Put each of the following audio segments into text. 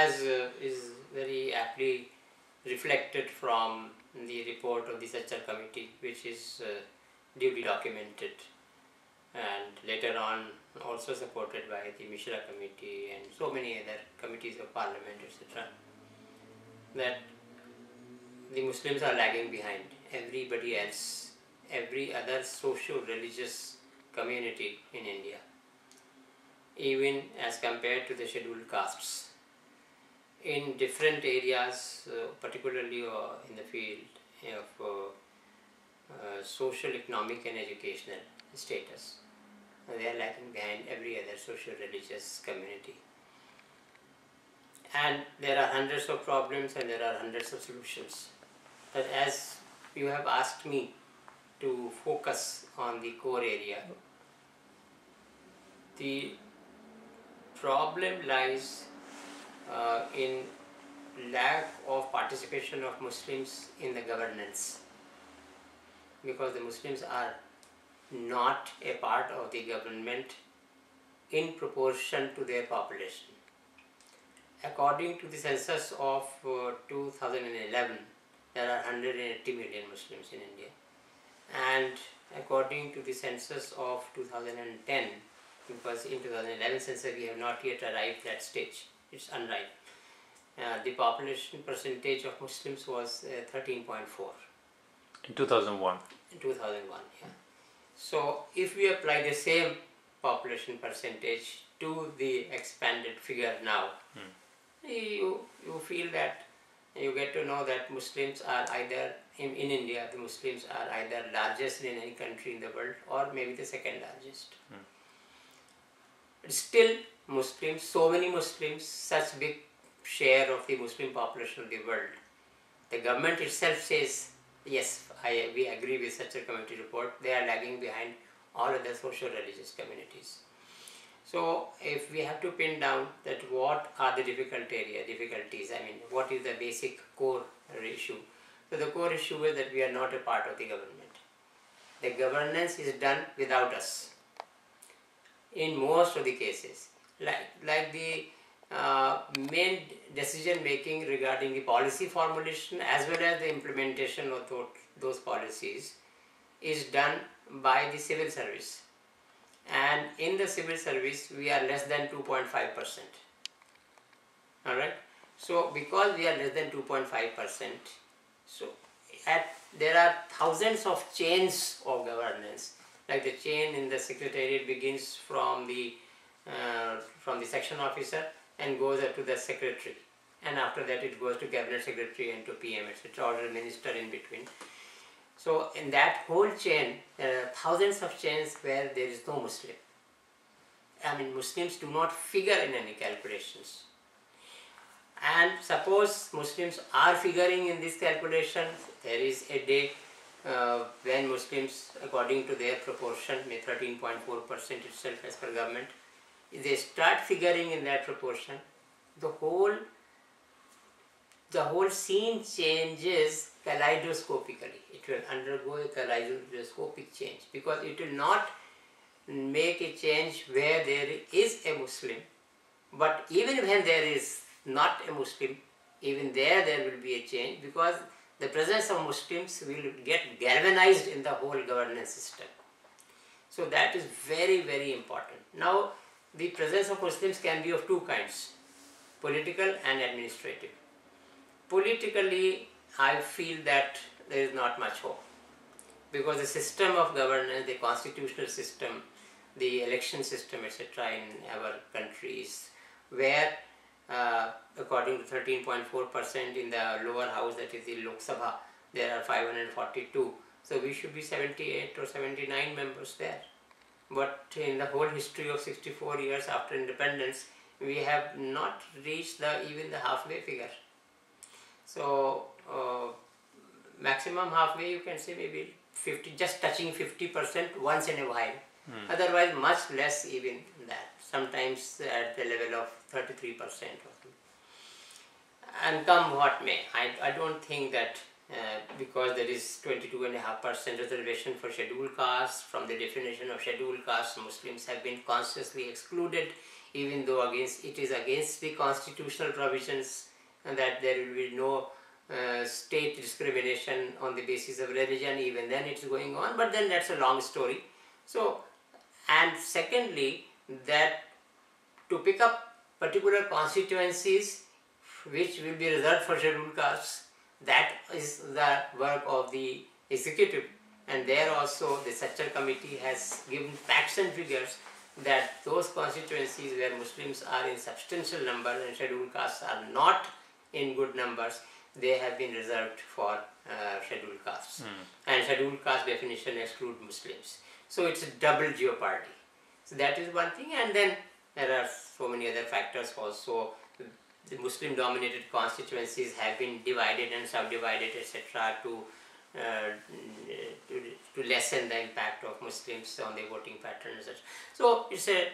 as is very aptly reflected from the report of the Sachar Committee, which is duly documented and later on also supported by the Mishra Committee and so many other committees of Parliament, etc., that the Muslims are lagging behind everybody else, every other socio-religious community in India, even as compared to the scheduled castes. In different areas, particularly in the field of social, economic and educational status, they are lagging behind every other socio-religious community. And there are hundreds of problems and there are hundreds of solutions. But as you have asked me to focus on the core area, the problem lies in lack of participation of Muslims in the governance, because the Muslims are not a part of the government in proportion to their population. According to the census of 2011, there are 180 million Muslims in India, and according to the census of 2010, because in 2011 census we have not yet arrived at that stage, it's unripe, the population percentage of Muslims was 13.4. In 2001? In 2001, yeah. So if we apply the same population percentage to the expanded figure now, you feel that, you get to know that Muslims are either, in India, the Muslims are either largest in any country in the world or maybe the second largest. But still Muslims, so many Muslims, such big share of the Muslim population of the world, the government itself says, yes, we agree with such a committee report, they are lagging behind all other social religious communities. So if we have to pin down that what are the difficulties, I mean, what is the basic core issue? So the core issue is that we are not a part of the government. The governance is done without us in most of the cases. Like the main decision making regarding the policy formulation as well as the implementation of those policies is done by the civil service. And in the civil service, we are less than 2.5%. Alright? So, because we are less than 2.5%, so there are thousands of chains of governance. Like the chain in the secretariat begins from the section officer and goes up to the secretary. And after that, it goes to cabinet secretary and to PM, etc., or the minister in between. So in that whole chain, there are thousands of chains where there is no Muslim. I mean, Muslims do not figure in any calculations. And suppose Muslims are figuring in these calculations, there is a day when Muslims, according to their proportion, 13.4% itself as per government, if they start figuring in that proportion, the whole scene changes kaleidoscopically. It will undergo a kaleidoscopic change, because it will not make a change where there is a Muslim, but even when there is not a Muslim, even there will be a change, because the presence of Muslims will get galvanized in the whole governance system. So that is very, very important. Now, the presence of Muslims can be of two kinds, political and administrative. Politically, I feel that there is not much hope, because the system of governance, the constitutional system, the election system, etc., in our countries, where according to 13.4% in the lower house, that is the Lok Sabha, there are 542. So we should be 78 or 79 members there. But in the whole history of 64 years after independence, we have not reached even the halfway figure. So maximum halfway, you can say maybe 50, just touching 50% once in a while. Otherwise much less even that, sometimes at the level of 33% or something. And come what may, I don't think that because there is 22.5% reservation for scheduled castes. From the definition of scheduled castes, Muslims have been consciously excluded, even though it is against the constitutional provisions and that there will be no state discrimination on the basis of religion. Even then it's going on, but then that's a long story. So, and secondly, that to pick up particular constituencies which will be reserved for scheduled castes, that is the work of the executive, and there also the Sachar committee has given facts and figures that those constituencies where Muslims are in substantial numbers and scheduled castes are not in good numbers, they have been reserved for scheduled castes. And scheduled caste definition exclude Muslims. So it's a double jeopardy. So that is one thing, and then there are so many other factors also. The Muslim dominated constituencies have been divided and subdivided, etc. to lessen the impact of Muslims on the voting patterns. So it's a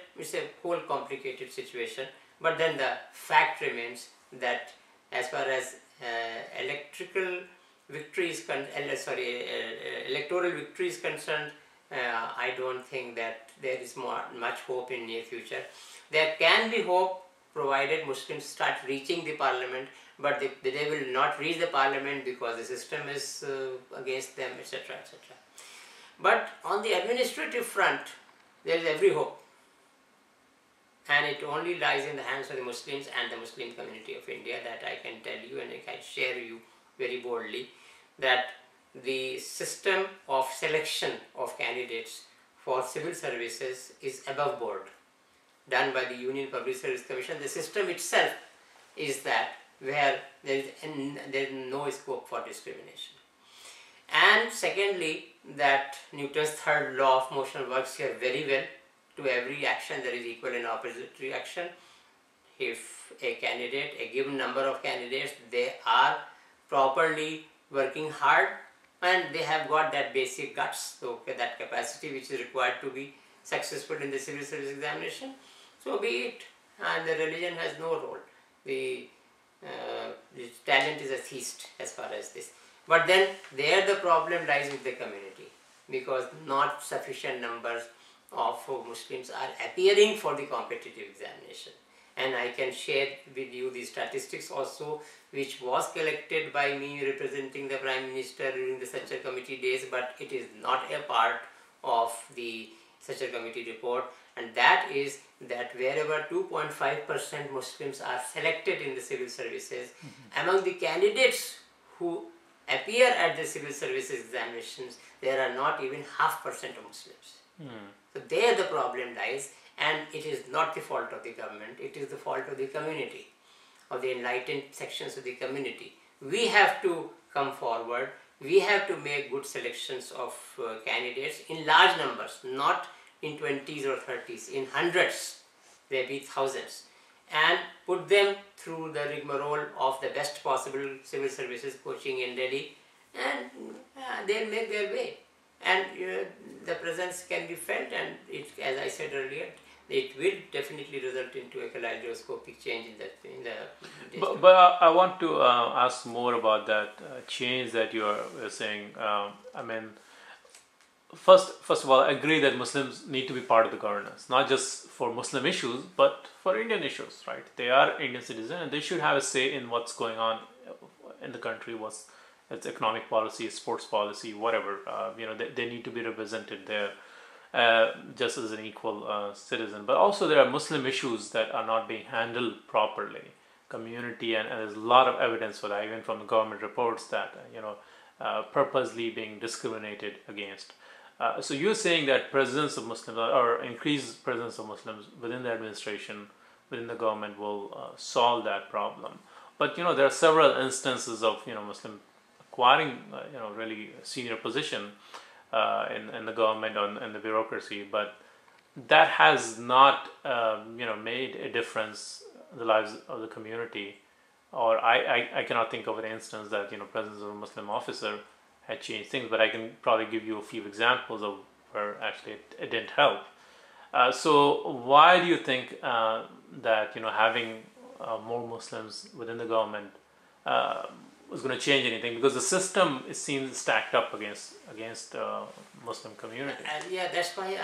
whole complicated situation, but then the fact remains that as far as electoral victory is concerned, I don't think that there is much hope in near future. There can be hope provided Muslims start reaching the parliament, but they will not reach the parliament because the system is against them, etc., etc. But on the administrative front, there is every hope, and it only lies in the hands of the Muslims and the Muslim community of India. That I can tell you, and I can share you very boldly, that the system of selection of candidates for civil services is above board, done by the Union Public Service Commission. The system itself is that where there is no scope for discrimination. And secondly, that Newton's third law of motion works here very well. To every action there is equal and opposite reaction. If a candidate, a given number of candidates, they are properly working hard and they have got that basic guts, so that capacity which is required to be successful in the civil service examination, so be it. And the religion has no role. The talent is a theist as far as this. But then there the problem lies with the community, because not sufficient numbers of Muslims are appearing for the competitive examination. And I can share with you the statistics also, which was collected by me representing the Prime Minister during the Sachar Committee days, but it is not a part of the Sachar Committee report, and that is that wherever 2.5% Muslims are selected in the civil services, among the candidates who appear at the civil services examinations, there are not even 0.5% of Muslims. So there the problem lies, and it is not the fault of the government, it is the fault of the community, of the enlightened sections of the community. We have to come forward, we have to make good selections of candidates in large numbers, not in 20s or 30s, in hundreds, maybe thousands, and put them through the rigmarole of the best possible civil services coaching in Delhi, and they'll make their way. And the presence can be felt, and it, as I said earlier, it will definitely result into a kaleidoscopic change in the But I want to ask more about that change that you are saying. I mean, first of all, I agree that Muslims need to be part of the governance, not just for Muslim issues, but for Indian issues, right? They are Indian citizens, and they should have a say in what's going on in the country, what's its economic policy, sports policy, whatever. They need to be represented there. Just as an equal citizen. But also there are Muslim issues that are not being handled properly, community, and there's a lot of evidence for that, even from the government reports, that purposely being discriminated against. So you're saying that presence of Muslims or increased presence of Muslims within the administration, within the government will solve that problem. But there are several instances of Muslim acquiring really senior position in the government and the bureaucracy, but that has not made a difference in the lives of the community. Or I cannot think of an instance that presence of a Muslim officer had changed things, but I can probably give you a few examples of where actually it didn't help. So why do you think that having more Muslims within the government was going to change anything, because the system, it seems, stacked up against Muslim community. And yeah, that's why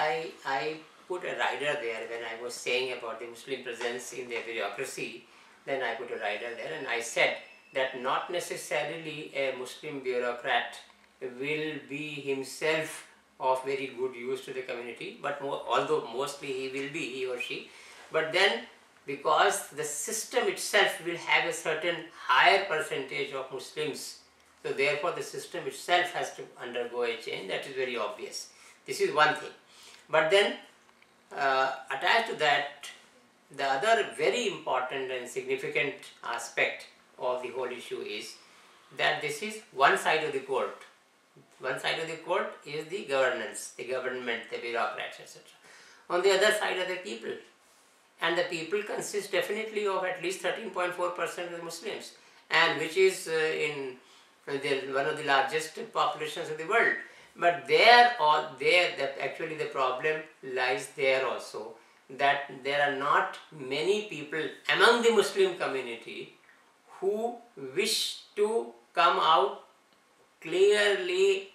I put a rider there when I was saying about the Muslim presence in the bureaucracy. Then I put a rider there, and I said that not necessarily a Muslim bureaucrat will be himself of very good use to the community, but although mostly he will be, he or she, but then because the system itself will have a certain higher percentage of Muslims, so therefore the system itself has to undergo a change. That is very obvious. This is one thing. But then attached to that, the other very important and significant aspect of the whole issue is that this is one side of the court. One side of the court is the governance, the government, the bureaucrats, etc. On the other side are the people. And the people consist definitely of at least 13.4% of the Muslims, and which is one of the largest populations of the world. But actually the problem lies there also, that there are not many people among the Muslim community who wish to come out clearly,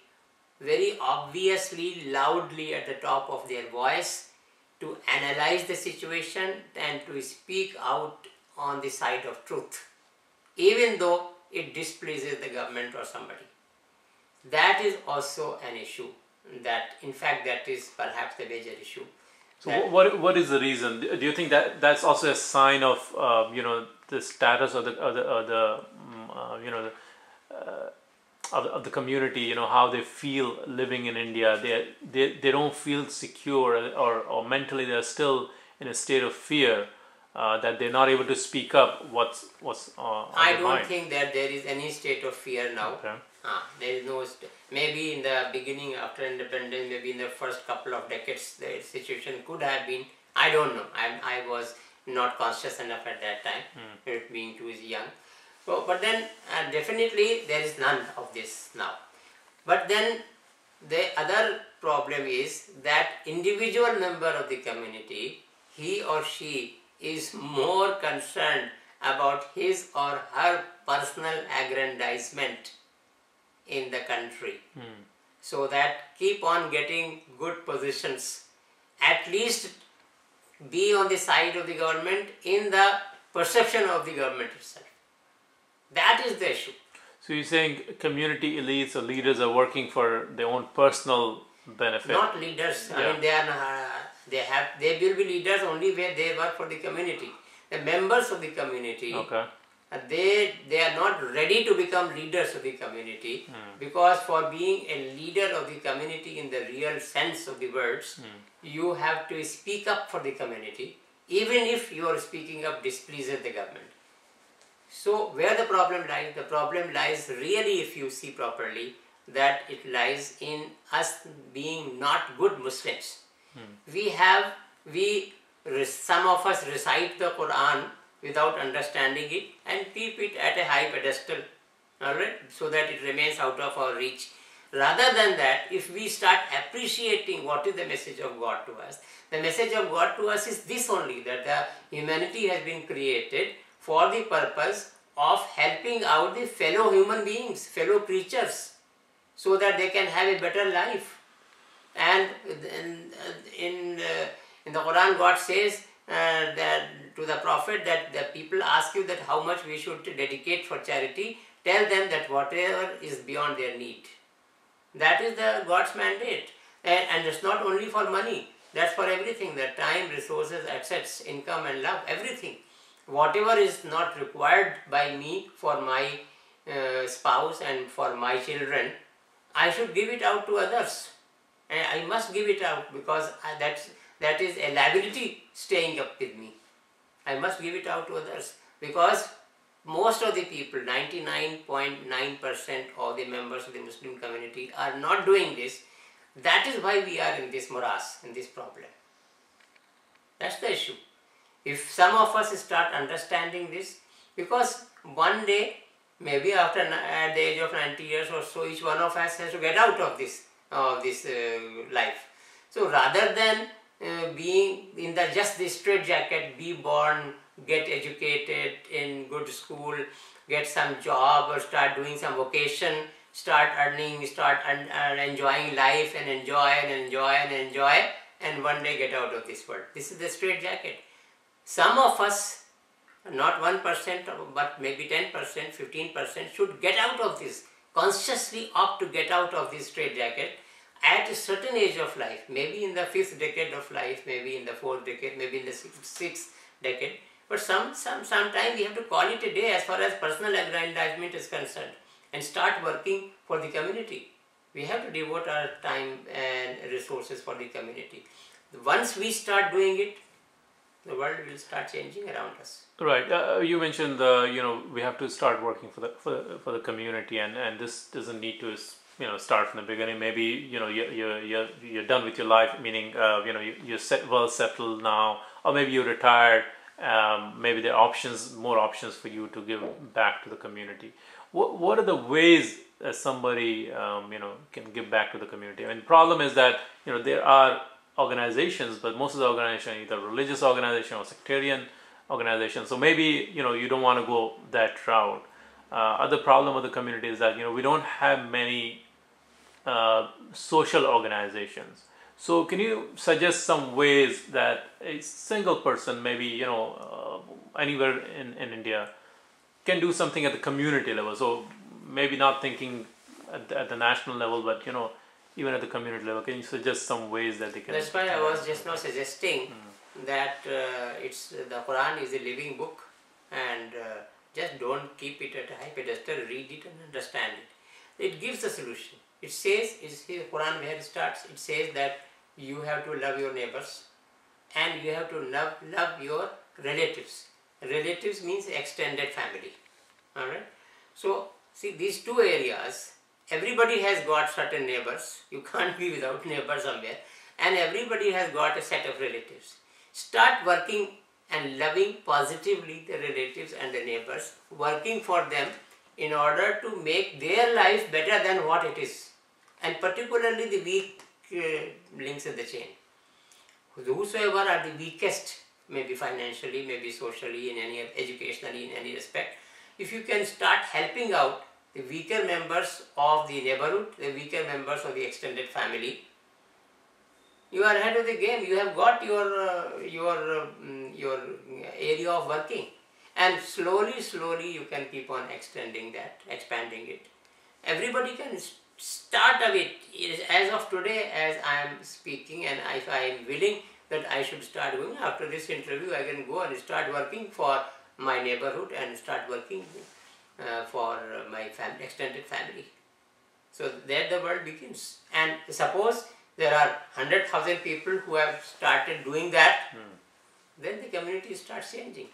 very obviously, loudly at the top of their voice to analyze the situation and to speak out on the side of truth, even though it displeases the government or somebody. That is also an issue. That, in fact, that is perhaps the major issue. So what is the reason? Do you think that that's also a sign of the status of the community? How they feel living in India. They don't feel secure, or mentally they're still in a state of fear, that they're not able to speak up what's on I their don't mind. think that there is any state of fear now. Okay. There is no. Maybe in the beginning, after independence, maybe in the first couple of decades, the situation could have been. I don't know. I was not conscious enough at that time, being too young. So, but then definitely there is none of this now. But then the other problem is that individual member of the community, he or she is more concerned about his or her personal aggrandizement in the country, so that keep on getting good positions, at least be on the side of the government in the perception of the government itself. That is the issue. So you're saying community elites or leaders are working for their own personal benefit? Not leaders. Yeah. I mean, they will be leaders only where they work for the community. The members of the community, Okay. They are not ready to become leaders of the community, because for being a leader of the community in the real sense of the words, you have to speak up for the community, even if your speaking up displeases the government. So where the problem lies? The problem lies really, if you see properly, that it lies in us being not good Muslims. Some of us recite the Quran without understanding it and keep it at a high pedestal, alright, so that it remains out of our reach. Rather than that, if we start appreciating what is the message of God to us, the message of God to us is this only, that the humanity has been created for the purpose of helping out the fellow human beings, fellow creatures, so that they can have a better life. And in the Quran, God says that to the Prophet, that the people ask you that how much we should dedicate for charity, tell them that whatever is beyond their need. That is the God's mandate. And it's not only for money, that's for everything, the time, resources, assets, income and love, everything. Whatever is not required by me for my spouse and for my children, I should give it out to others. And I must give it out, because that is a liability staying up with me. I must give it out to others, because most of the people, 99.9% of the members of the Muslim community are not doing this. That is why we are in this morass, in this problem. That's the issue. If some of us start understanding this, because one day, maybe after at the age of 90 years or so, each one of us has to get out of this life. So rather than being in just the straight jacket, be born, get educated in good school, get some job or start doing some vocation, start earning, start enjoying life and enjoy and one day get out of this world. This is the straight jacket. Some of us, not 1%, but maybe 10%, 15% should get out of this, consciously opt to get out of this straight jacket at a certain age of life, maybe in the 5th decade of life, maybe in the 4th decade, maybe in the 6th decade. But sometime we have to call it a day as far as personal aggrandizement is concerned and start working for the community. We have to devote our time and resources for the community. Once we start doing it, the world will start changing around us. Right. You mentioned we have to start working for the community, and this doesn't need to start from the beginning. Maybe you're done with your life, meaning you're well settled now, or maybe you're retired. Maybe there are more options for you to give back to the community. What are the ways that somebody can give back to the community? I mean, the problem is that there are organizations, but most of the organizations are either religious organization or sectarian organization. So maybe you don't want to go that route. Other problem of the community is that we don't have many social organizations. So can you suggest some ways that a single person, maybe anywhere in India, can do something at the community level? So maybe not thinking at the national level, but even at the community level. Can you suggest some ways that they can? That's why I was just now suggesting that the Quran is a living book, and just don't keep it at a high pedestal. Read it and understand it. It gives the solution. It says, the Quran where it starts, it says that you have to love your neighbors and you have to love your relatives. Relatives means extended family. Alright? So, see, these two areas, everybody has got certain neighbors. You can't be without neighbors somewhere. And everybody has got a set of relatives. Start working and loving positively the relatives and the neighbors, working for them in order to make their life better than what it is. And particularly the weak links in the chain. Whosoever are the weakest, maybe financially, maybe socially, in any educationally, in any respect, if you can start helping out the weaker members of the neighborhood, the weaker members of the extended family, you are ahead of the game. You have got your area of working, and slowly you can keep on extending that, expanding it. Everybody can start of it. As of today, as I am speaking, and if I am willing that I should start going after this interview, I can go and start working for my neighborhood and start working for my extended family. So there the world begins. And suppose there are 100,000 people who have started doing that, then the community starts changing.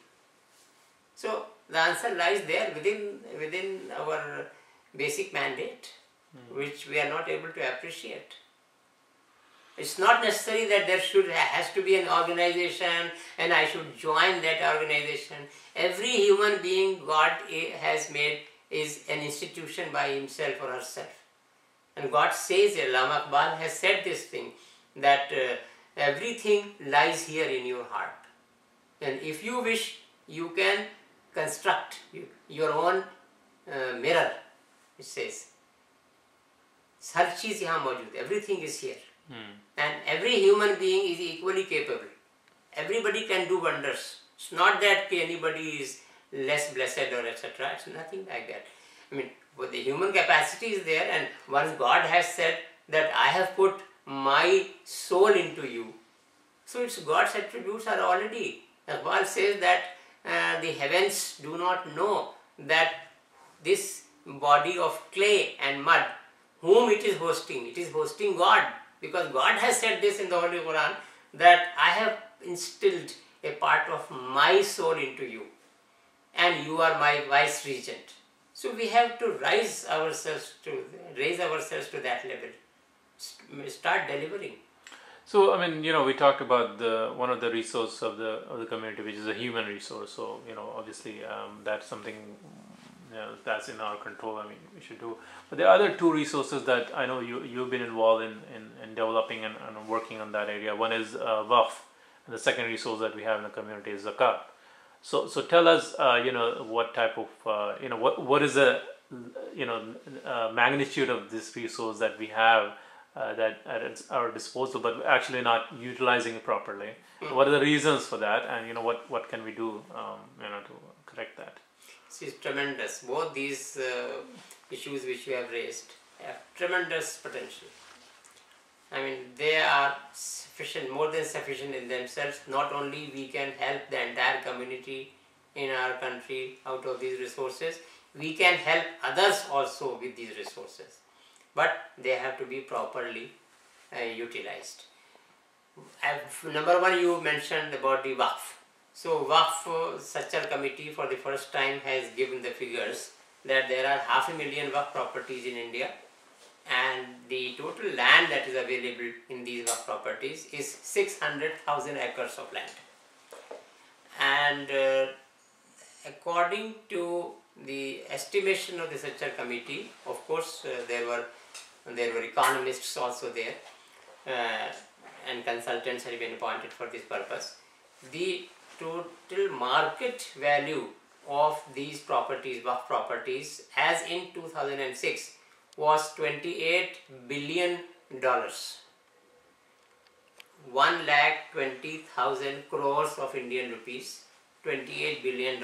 So the answer lies there within our basic mandate, which we are not able to appreciate. It's not necessary that there has to be an organization and I should join that organization. Every human being God has made is an institution by himself or herself. And God says, Allama Iqbal has said this thing, that everything lies here in your heart. And if you wish, you can construct your own mirror, it says. हर चीज यहाँ मौजूद है, everything is here. And every human being is equally capable. Everybody can do wonders. It's not that anybody is less blessed or etc. It's nothing like that. I mean, but the human capacity is there, and once God has said that I have put my soul into you, so it's God's attributes are already. Iqbal says that the heavens do not know that this body of clay and mud, whom it is hosting God. Because God has said this in the Holy Quran, that I have instilled a part of my soul into you, and you are my vice regent. So we have to raise ourselves to that level. Start delivering. So I mean, we talked about one of the resources of the community, which is a human resource. So obviously that's something that's in our control. I mean, we should do. But there are other two resources that I know you've been involved in developing and working on that area. One is Waqf, and the second resource that we have in the community is Zakat. So tell us, what type of, what is the, magnitude of this resource that we have that at our disposal, but actually not utilizing it properly. What are the reasons for that, and what can we do, to correct that? It's tremendous. Both these issues which you have raised have tremendous potential. I mean, they are sufficient, more than sufficient in themselves. Not only we can help the entire community in our country out of these resources, we can help others also with these resources. But they have to be properly utilized. Number one, you mentioned about the Waqf. So Waqf Sachar Committee for the first time has given the figures that there are 500,000 Waqf properties in India, and the total land that is available in these Waqf properties is 600,000 acres of land. And according to the estimation of the Sachar Committee, of course there were economists also there, and consultants have been appointed for this purpose. The total market value of these properties, Waqf properties, as in 2006 was $28 billion. 1,20,000 crores of Indian rupees, $28 billion.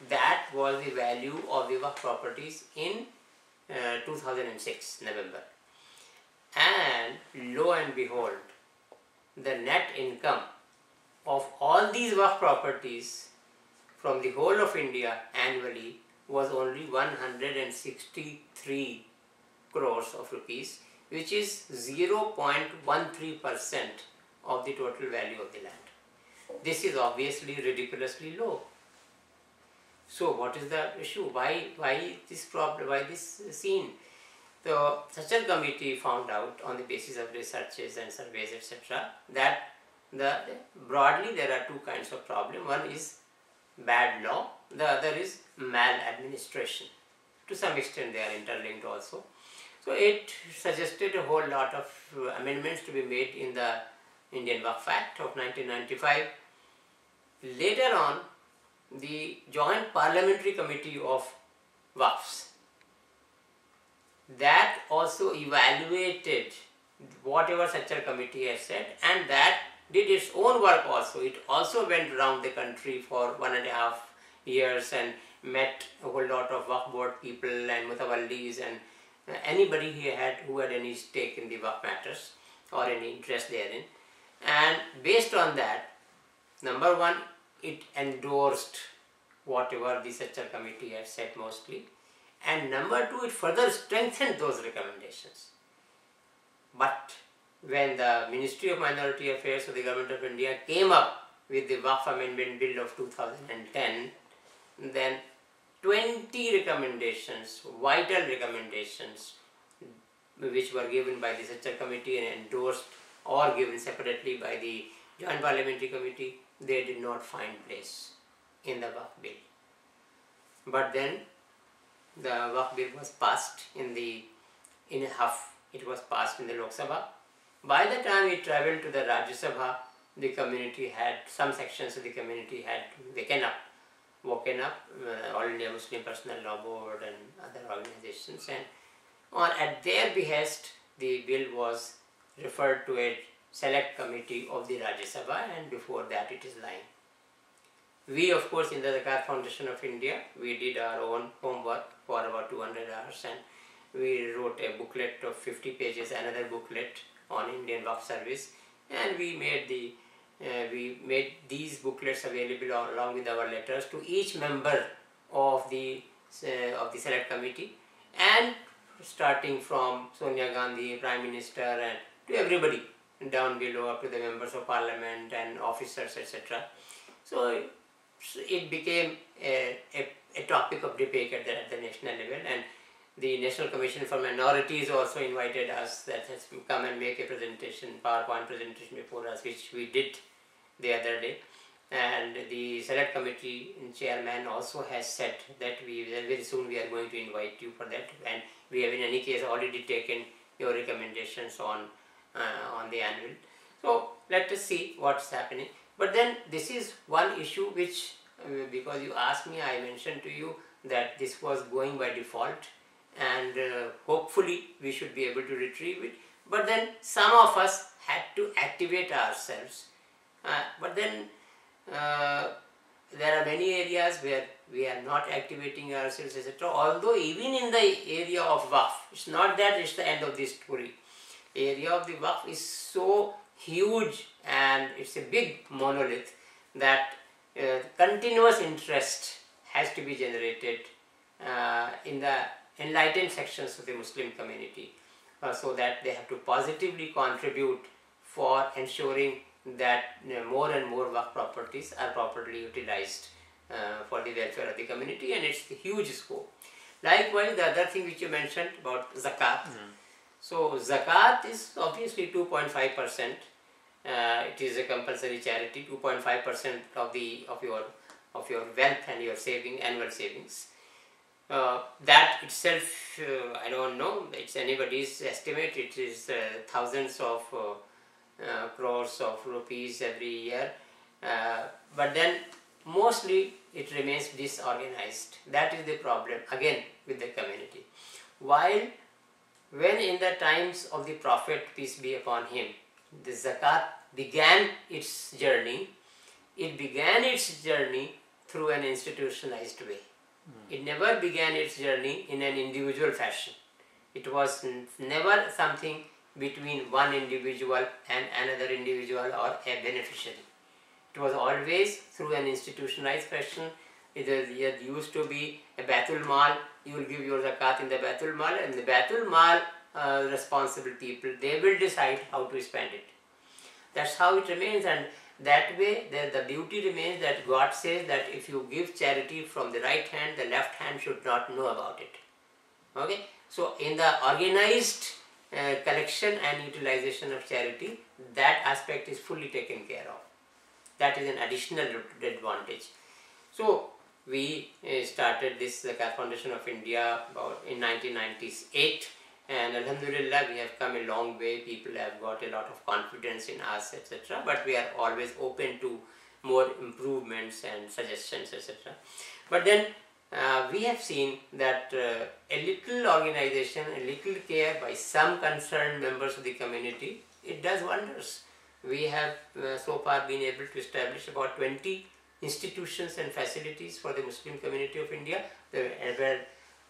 That was the value of the Waqf properties in 2006 November. And lo and behold, the net income of all these Waqf properties from the whole of India annually was only 163 crores of rupees, which is 0.13% of the total value of the land. This is obviously ridiculously low. So what is the issue? Why this problem? Why this scene? The Sachar Committee found out on the basis of researches and surveys, etc., that broadly there are two kinds of problem. One is bad law, the other is maladministration. To some extent they are interlinked also. So it suggested a whole lot of amendments to be made in the Indian Waqf Act of 1995. Later on, the Joint Parliamentary Committee of Waqfs, that also evaluated whatever Sachar Committee has said, and that did its own work also. It also went around the country for 1.5 years and met a whole lot of Waqf board people and mutawallis and anybody who had any stake in the Waqf matters or any interest therein. And based on that, number one, it endorsed whatever the Sachar Committee had said mostly, and number two, it further strengthened those recommendations. But when the Ministry of Minority Affairs of the Government of India came up with the Waqf Amendment Bill of 2010, then 20 recommendations, vital recommendations, which were given by the Sachar Committee and endorsed or given separately by the Joint Parliamentary Committee, they did not find place in the Waqf Bill. But then the Waqf Bill was passed in a huff. It was passed in the Lok Sabha. By the time it travelled to the Rajya Sabha, the community had, some sections of the community had woken up, All India Muslim Personal Law Board and other organizations, and at their behest, the bill was referred to a select committee of the Rajya Sabha, and before that it is lying. We, of course, in the Zakat Foundation of India, we did our own homework for about 200 hours, and we wrote a booklet of 50 pages, another booklet on Indian Waqf service, and we made these booklets available along with our letters to each member of the select committee, and starting from Sonia Gandhi, Prime Minister, and to everybody down below up to the members of parliament and officers, etc. So it became a topic of debate at the national level, and the National Commission for Minorities also invited us, that has come and make a presentation, PowerPoint presentation before us, which we did the other day. and the select committee chairman also has said that very soon we are going to invite you for that, and we have in any case already taken your recommendations on the annual. So let us see what's happening. But then this is one issue which, because you asked me, I mentioned to you that this was going by default, and hopefully we should be able to retrieve it. But then some of us had to activate ourselves. But then there are many areas where we are not activating ourselves, etc. Although even in the area of Waqf, it's not that it's the end of the story. Area of the Waqf is so huge and it's a big monolith that continuous interest has to be generated in the enlightened sections of the Muslim community, so that they have to positively contribute for ensuring that more and more Waqf properties are properly utilized for the welfare of the community, and it's a huge scope. Likewise, the other thing which you mentioned about zakat. So zakat is obviously 2.5%. It is a compulsory charity. 2.5% of your wealth and your annual savings. That itself, I don't know. It's anybody's estimate. It is thousands of crores of rupees every year. But then mostly it remains disorganized. That is the problem again with the community. While when in the times of the Prophet, peace be upon him, the zakat began its journey, it began its journey through an institutionalized way. It never began its journey in an individual fashion. It was never something between one individual and another individual or a beneficiary. It was always through an institutionalized fashion. It used to be a Baitul Mal. You will give your zakat in the Baitul Mal, and the Baitul Mal responsible people, they will decide how to spend it. That's how it remains, and that way the beauty remains that God says that if you give charity from the right hand, the left hand should not know about it. Okay? So in the organized collection and utilization of charity, that aspect is fully taken care of. That is an additional advantage. So we started this Zakat Foundation of India about in 1998, and Alhamdulillah we have come a long way. People have got a lot of confidence in us, etc. But we are always open to more improvements and suggestions, etc. But then we have seen that a little organization, a little care by some concerned members of the community, it does wonders. We have so far been able to establish about 20 institutions and facilities for the Muslim community of India, where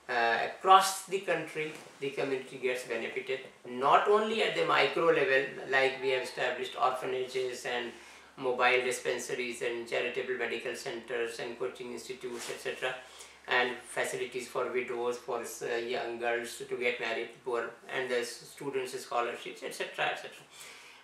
across the country the community gets benefited, not only at the micro level, like we have established orphanages and mobile dispensaries and charitable medical centers and coaching institutes, etc., and facilities for widows, for young girls to get married, poor, and the students' scholarships, etc., etc.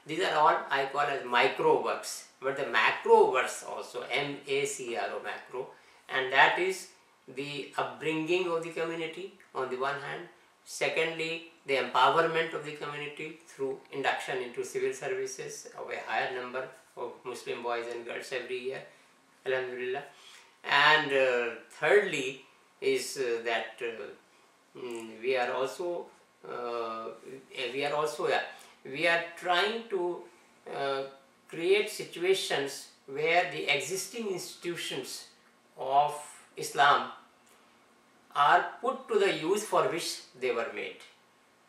These are all I call as micro works, but the macro works also, M-A-C-R-O, macro, and that is the upbringing of the community on the one hand. Secondly, the empowerment of the community through induction into civil services of a higher number of Muslim boys and girls every year, Alhamdulillah. And thirdly is that we are also trying to create situations where the existing institutions of Islam are put to the use for which they were made,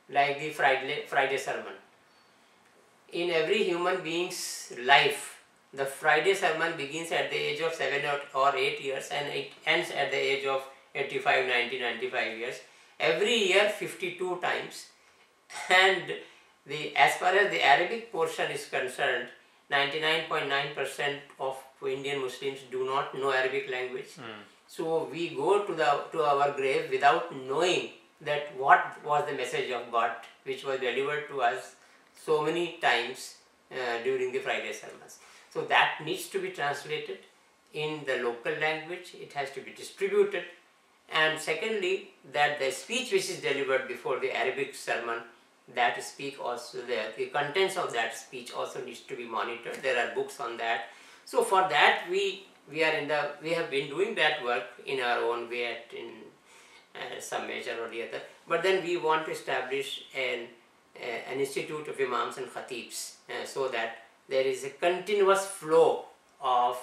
like the Friday sermon. In every human being's life, the Friday sermon begins at the age of 7 or 8 years and it ends at the age of 85, 90, 95 years. Every year 52 times, and as far as the Arabic portion is concerned, 99.9% of Indian Muslims do not know Arabic language. So we go to our grave without knowing that what was the message of God which was delivered to us so many times during the Friday sermons. So that needs to be translated in the local language, it has to be distributed, and secondly, that the speech which is delivered before the Arabic sermon, that speak also, the contents of that speech also needs to be monitored. There are books on that. So for that we have been doing that work in our own way in some measure or the other. But then we want to establish an institute of imams and khatibs so that there is a continuous flow of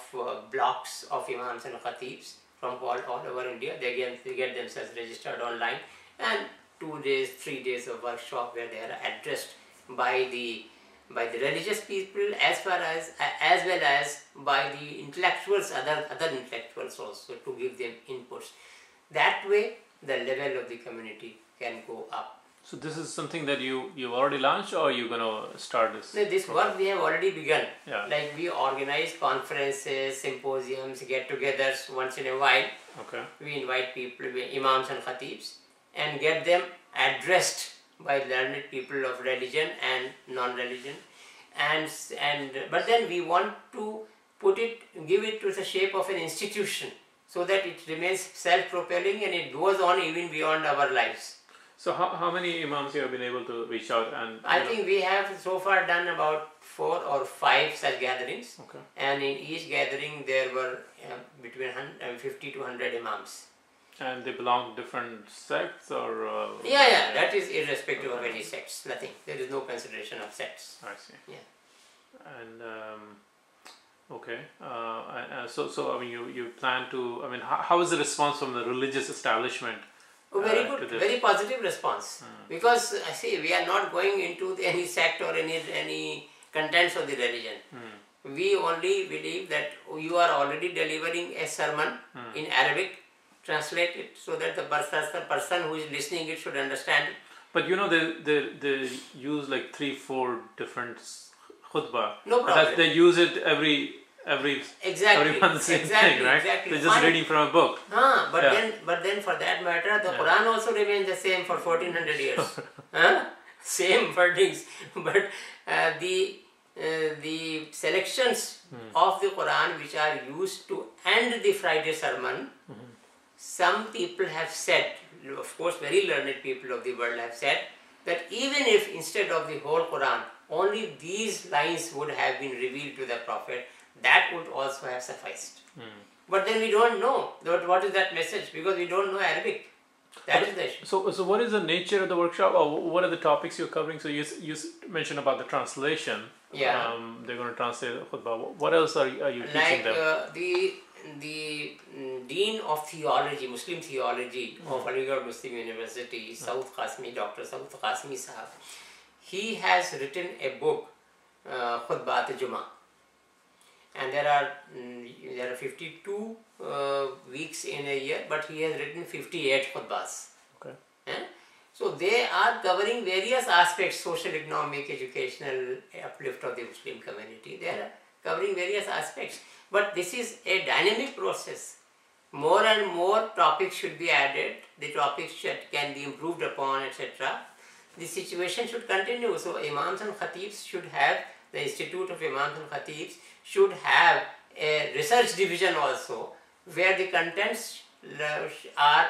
blocks of imams and khatibs from all over India. They get themselves registered online, and 2 days, 3 days of workshop where they are addressed by the religious people as well as by the intellectuals, other intellectuals also, to give them inputs. That way the level of the community can go up. So this is something that you already launched, or you're gonna start this? No, this work we have already begun. Yeah. Like we organize conferences, symposiums, get-togethers once in a while. Okay. We invite people, imams and khatibs, and get them addressed by learned people of religion and non-religion, but then we want to give it to the shape of an institution so that it remains self-propelling and it goes on even beyond our lives. So how many imams you have been able to reach out? And I think we have so far done about 4 or 5 such gatherings. Okay. And in each gathering there were between 50 to 100 imams. And they belong to different sects, or? Yeah, that is irrespective of any sects, nothing. There is no consideration of sects. I see. Yeah. And okay, so I mean, you plan to. I mean, how is the response from the religious establishment? Oh, very good, very positive response. Because see, we are not going into any sect or any contents of the religion. We only believe that you are already delivering a sermon in Arabic. Translate it so that the person who is listening it should understand it. But you know, they use like 3-4 different khutbah. No problem. They use it every month, same thing, right? Exactly. They're just reading from a book. But then for that matter, the Quran also remains the same for 1400 years. Same wordings, but the selections of the Quran which are used to end the Friday sermon. Some people have said, of course very learned people of the world have said, that even if instead of the whole Quran, only these lines would have been revealed to the Prophet, that would also have sufficed. But then we don't know what is that message, because we don't know Arabic. That is the issue. So what is the nature of the workshop, or what are the topics you're covering? So you mentioned about the translation. Yeah. They're going to translate the khutbah. What else are you teaching them? The Dean of Theology, Muslim Theology of Aligarh Muslim University, Dr. Saud Qasmi Sahab, he has written a book, Khutbat Jummah, and there are 52 weeks in a year, but he has written 58 khutbahs. Okay. So they are covering various aspects, social, economic, educational, uplift of the Muslim community. They are covering various aspects. But this is a dynamic process. More and more topics should be added, the topics can be improved upon, etc. The situation should continue. So imams and khatibs should have, the Institute of Imams and Khatibs should have a research division also, where the contents are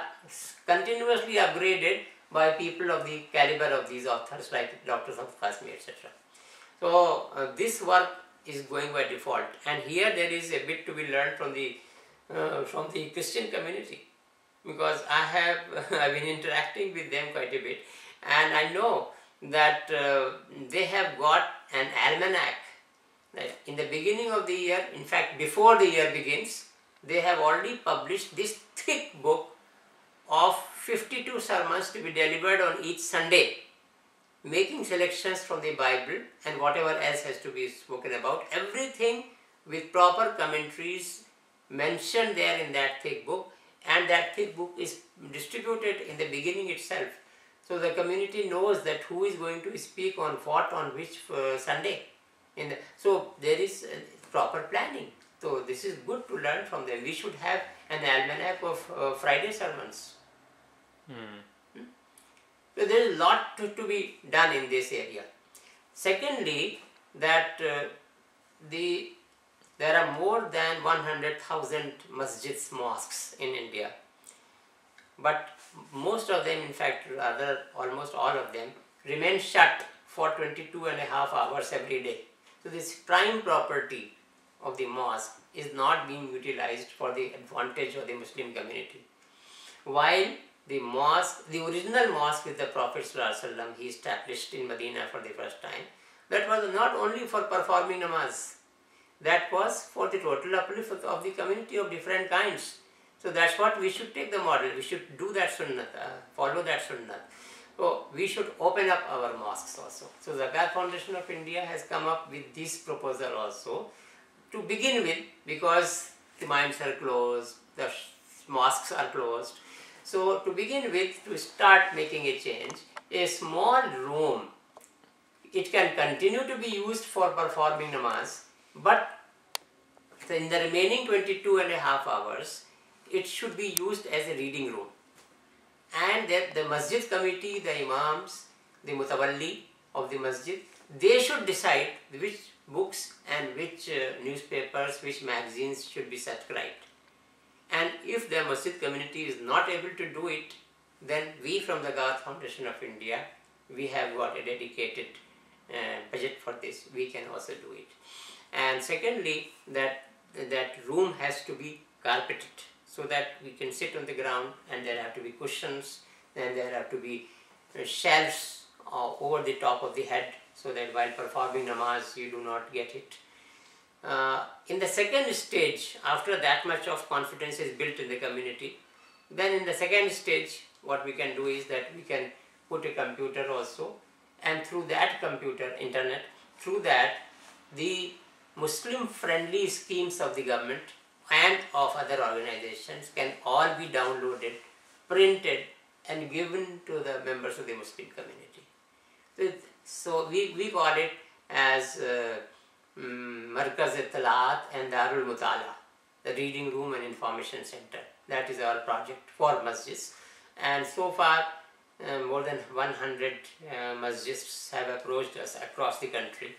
continuously upgraded by people of the caliber of these authors like Dr. Saud Qasmi, etc. So this work is going by default, and here there is a bit to be learned from the Christian community, because I've been interacting with them quite a bit, and I know that they have got an almanac. In the beginning of the year, in fact before the year begins, they have already published this thick book of 52 sermons to be delivered on each Sunday, making selections from the Bible and whatever else has to be spoken about, everything with proper commentaries mentioned there in that thick book, and that thick book is distributed in the beginning itself. So the community knows that who is going to speak on what on which Sunday. So there is proper planning. So this is good to learn from them. We should have an almanac of Friday sermons. So there is a lot to be done in this area. Secondly, that there are more than 100,000 masjids, mosques in India. But most of them, in fact, rather almost all of them, remain shut for 22.5 hours every day. So this prime property of the mosque is not being utilized for the advantage of the Muslim community. While the mosque, the original mosque with the Prophet ﷺ, he established in Medina for the first time, that was not only for performing namaz, that was for the total uplift of the community of different kinds. So that's what we should take the model, we should do that sunnah, follow that sunnah. So we should open up our mosques also. So Zakat Foundation of India has come up with this proposal also to begin with, because the mines are closed, the mosques are closed. So to begin with, to start making a change, a small room, it can continue to be used for performing namaz, but in the remaining 22.5 hours, it should be used as a reading room. And that the masjid committee, the imams, the mutawalli of the masjid, they should decide which books and which newspapers, which magazines should be subscribed. And if the masjid community is not able to do it, then we from the Zakat Foundation of India, we have got a dedicated budget for this, we can also do it. And secondly, that room has to be carpeted, so that we can sit on the ground, and there have to be cushions, and there have to be shelves over the top of the head, so that while performing namaz you do not get it. In the second stage, after that much of confidence is built in the community, then in the second stage what we can do is that we can put a computer also, and through that computer, internet, through that the Muslim friendly schemes of the government and of other organizations can all be downloaded, printed and given to the members of the Muslim community. So we call it as Markaz-e-Talat and Darul Mutala, the reading room and information center. That is our project for masjids. And so far more than 100 masjids have approached us across the country,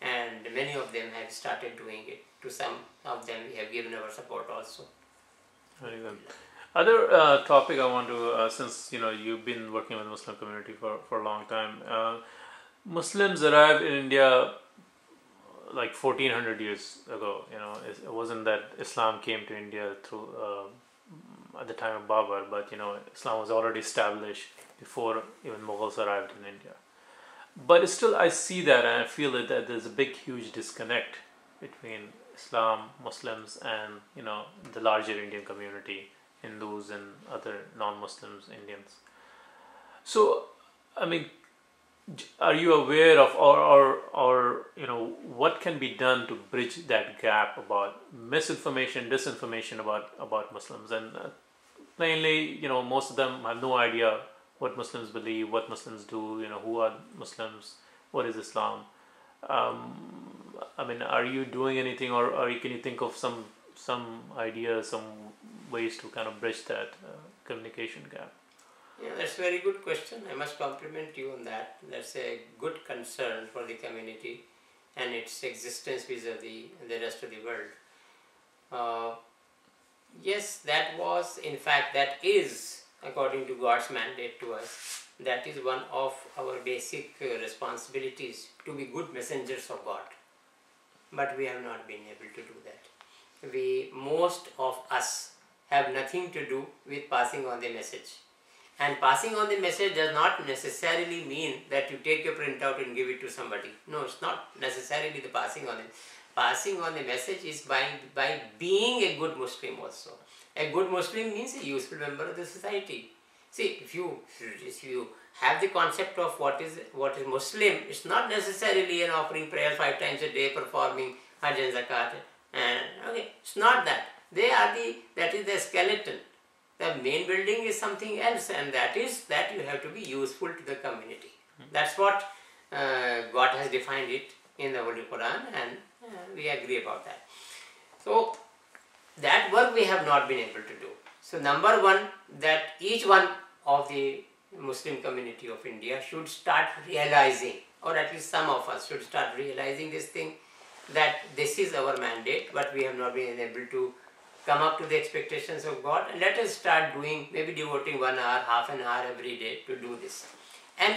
and many of them have started doing it. To some of them we have given our support also. Very good. Other topic I want to, since you've been working with the Muslim community for a long time, Muslims arrived in India like 1400 years ago. It wasn't that Islam came to India through at the time of Babur, but Islam was already established before even Mughals arrived in India. But still, I see that and I feel that there's a big, huge disconnect between Islam, Muslims, and the larger Indian community, Hindus and other non-Muslims, Indians. So, I mean, are you aware of or what can be done to bridge that gap about misinformation, disinformation about Muslims? And plainly, most of them have no idea what Muslims believe, what Muslims do, who are Muslims, what is Islam. I mean, are you doing anything, or can you think of some ideas, some ways to kind of bridge that communication gap? Yeah, that's a very good question. I must compliment you on that. That's a good concern for the community and its existence vis-a-vis the rest of the world. Yes, that was, in fact, that is, according to God's mandate to us, that is one of our basic responsibilities, to be good messengers of God. But we have not been able to do that. Most of us have nothing to do with passing on the message. And passing on the message does not necessarily mean that you take your printout and give it to somebody. No, it's not necessarily the passing on it. Passing on the message is by being a good Muslim also. A good Muslim means a useful member of the society. See, if you have the concept of what is Muslim, it's not necessarily an offering prayer 5 times a day, performing Hajj and Zakat. Okay, it's not that. That is the skeleton. The main building is something else, and that is that you have to be useful to the community. That's what God has defined it in the Holy Quran, and we agree about that. So that work we have not been able to do. So number one, that each one of the Muslim community of India should start realizing, or at least some of us should start realizing this thing, that this is our mandate, but we have not been able to come up to the expectations of God, and let us start doing, maybe devoting 1 hour, half an hour every day to do this, and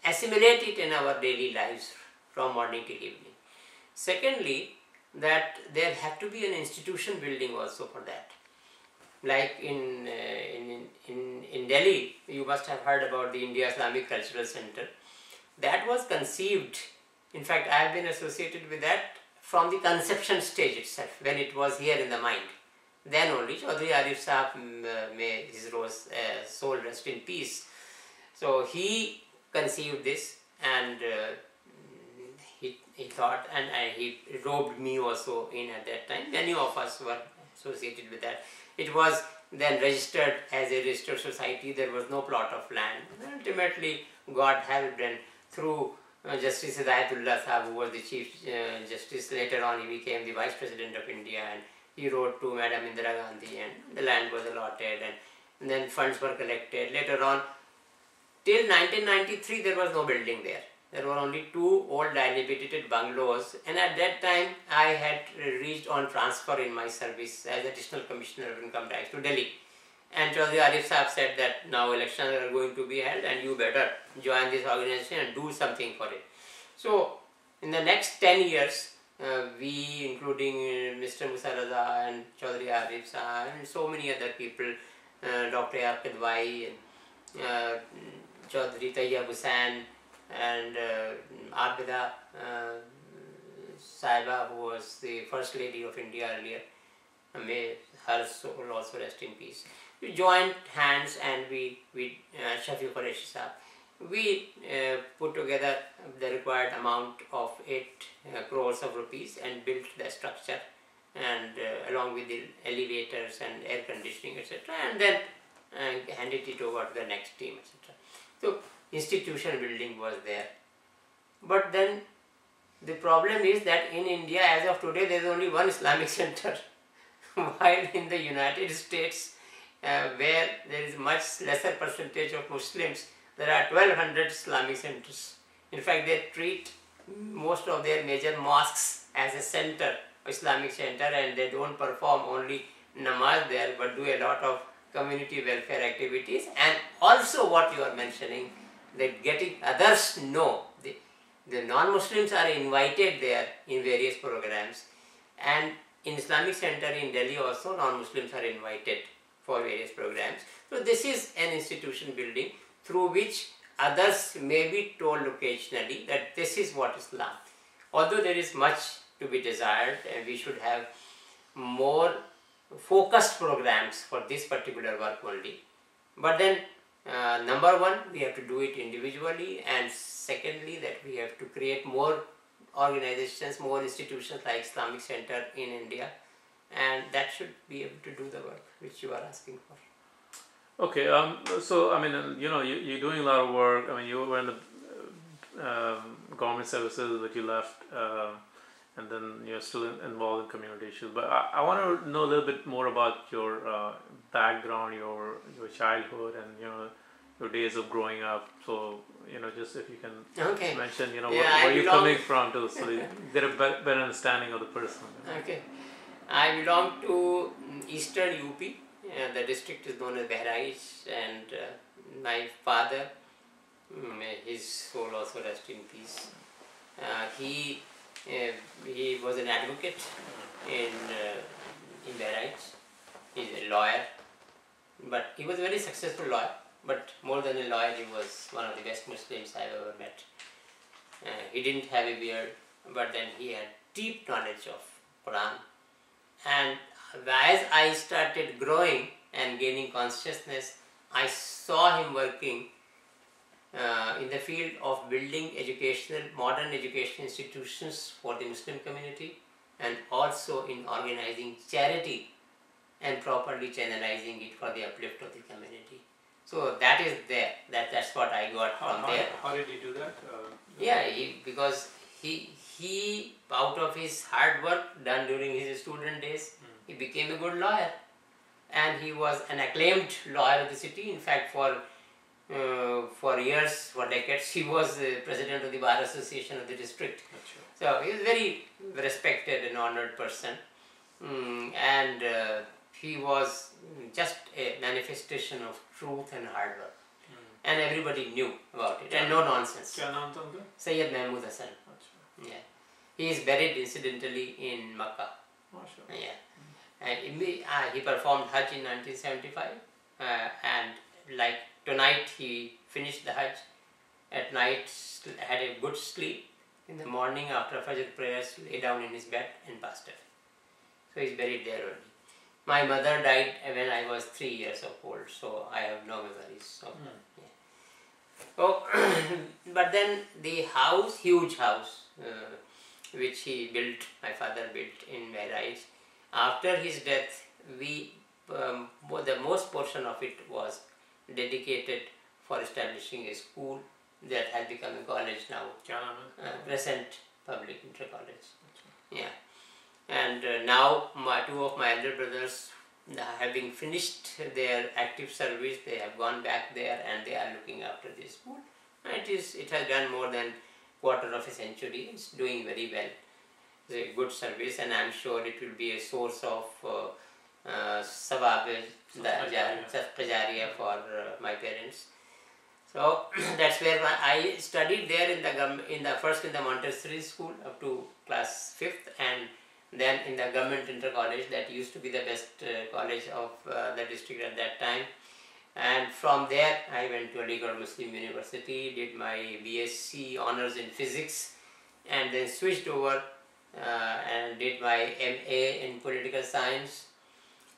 assimilate it in our daily lives from morning till evening. Secondly, that there had to be an institution building also for that. Like in Delhi, you must have heard about the India Islamic Cultural Center. That was conceived, in fact I have been associated with that from the conception stage itself, when it was here in the mind. Then only Chaudhry Arif Sahab, may his soul rest in peace. So he conceived this, and he thought, and he robed me also in at that time. Many of us were associated with that. It was then registered as a registered society. There was no plot of land. Ultimately, God helped, and through Justice Hidayatullah Sahab, who was the Chief Justice, later on he became the Vice President of India, and he wrote to Madam Indira Gandhi, and the land was allotted, and then funds were collected. Later on, till 1993, there was no building there. There were only 2 old dilapidated bungalows, and at that time I had reached on transfer in my service as Additional Commissioner of Income Tax to Delhi. And Chaudhry Arif Sahab said that now elections are going to be held and you better join this organization and do something for it. So in the next 10 years, we, including Mr. Musa Raza and Chaudhry Arif Sahab and so many other people, Dr. A.R. Kidwai, Chaudhry Tayyab Hussain, and Abida Saiba, who was the First Lady of India earlier, may her soul also rest in peace. We joined hands, and we Shafi Qureshi Sahab, we put together the required amount of 8 crores of rupees and built the structure, and along with the elevators and air conditioning, etc., and then handed it over to the next team, etc. So institution building was there. But then the problem is that in India, as of today, there is only one Islamic center, while in the United States, where there is much lesser percentage of Muslims, there are 1200 Islamic centers. In fact, they treat most of their major mosques as a center, Islamic center, and they don't perform only namaz there, but do a lot of community welfare activities. And also what you are mentioning, that getting others know, the non-Muslims are invited there in various programs, and in Islamic Center in Delhi also non-Muslims are invited for various programs. So this is an institution building through which others may be told occasionally that this is what Islam. Although there is much to be desired, and we should have more focused programs for this particular work only. But then number one, we have to do it individually, and secondly, that we have to create more organizations, more institutions like Islamic Center in India, and that should be able to do the work which you are asking for. Okay, so I mean, you're doing a lot of work. I mean, you were in the government services, but you left, and then you're still involved in community issues. But I want to know a little bit more about your background, your childhood, and your days of growing up. So just if you can mention, where you're coming from, so you get a better understanding of the person. Okay, I belong to Eastern UP. The district is known as Bahraich, and my father, may his soul also rest in peace. He was an advocate in Bahraich. He's a lawyer, but he was a very successful lawyer. But more than a lawyer, he was one of the best Muslims I've ever met. He didn't have a beard, but then he had deep knowledge of Quran. And as I started growing and gaining consciousness, I saw him working in the field of building modern educational institutions for the Muslim community, and also in organizing charity and properly channelizing it for the uplift of the community. So that is there. That's what I got from there. How did he do that? Because he out of his hard work done during his student days, he became a good lawyer, and he was an acclaimed lawyer of the city. In fact, for years, for decades, he was the president of the Bar Association of the district. So he was a very respected and honored person, and he was just a manifestation of truth and hard work, and everybody knew about it, and no nonsense. क्या नाम था उनका? Sayyid Mahmood Hassan. Yeah. He is buried incidentally in Makkah. Mashallah. Yeah. And he performed Hajj in 1975, and like tonight he finished the Hajj. At night had a good sleep. In the morning after Fajr prayers, lay down in his bed and passed away. So he is buried there only. My mother died when I was 3 years old, so I have no memories of her. Yeah. So, but then the house, huge house, which he built, my father built in Mehraj, after his death, the most portion of it was dedicated for establishing a school that has become a college now, Crescent Public Inter College. Yeah. And now two of my elder brothers, having finished their active service, they have gone back there and they are looking after this school. It has done more than quarter of a century. It's doing very well. It's a good service, and I'm sure it will be a source of sawab, jariya for my parents. So that's where I studied there in the Montessori school up to class 5th, and then in the government inter college that used to be the best college of the district at that time. And from there I went to Aligarh Muslim University, did my BSc honors in physics, and then switched over and did my MA in political science.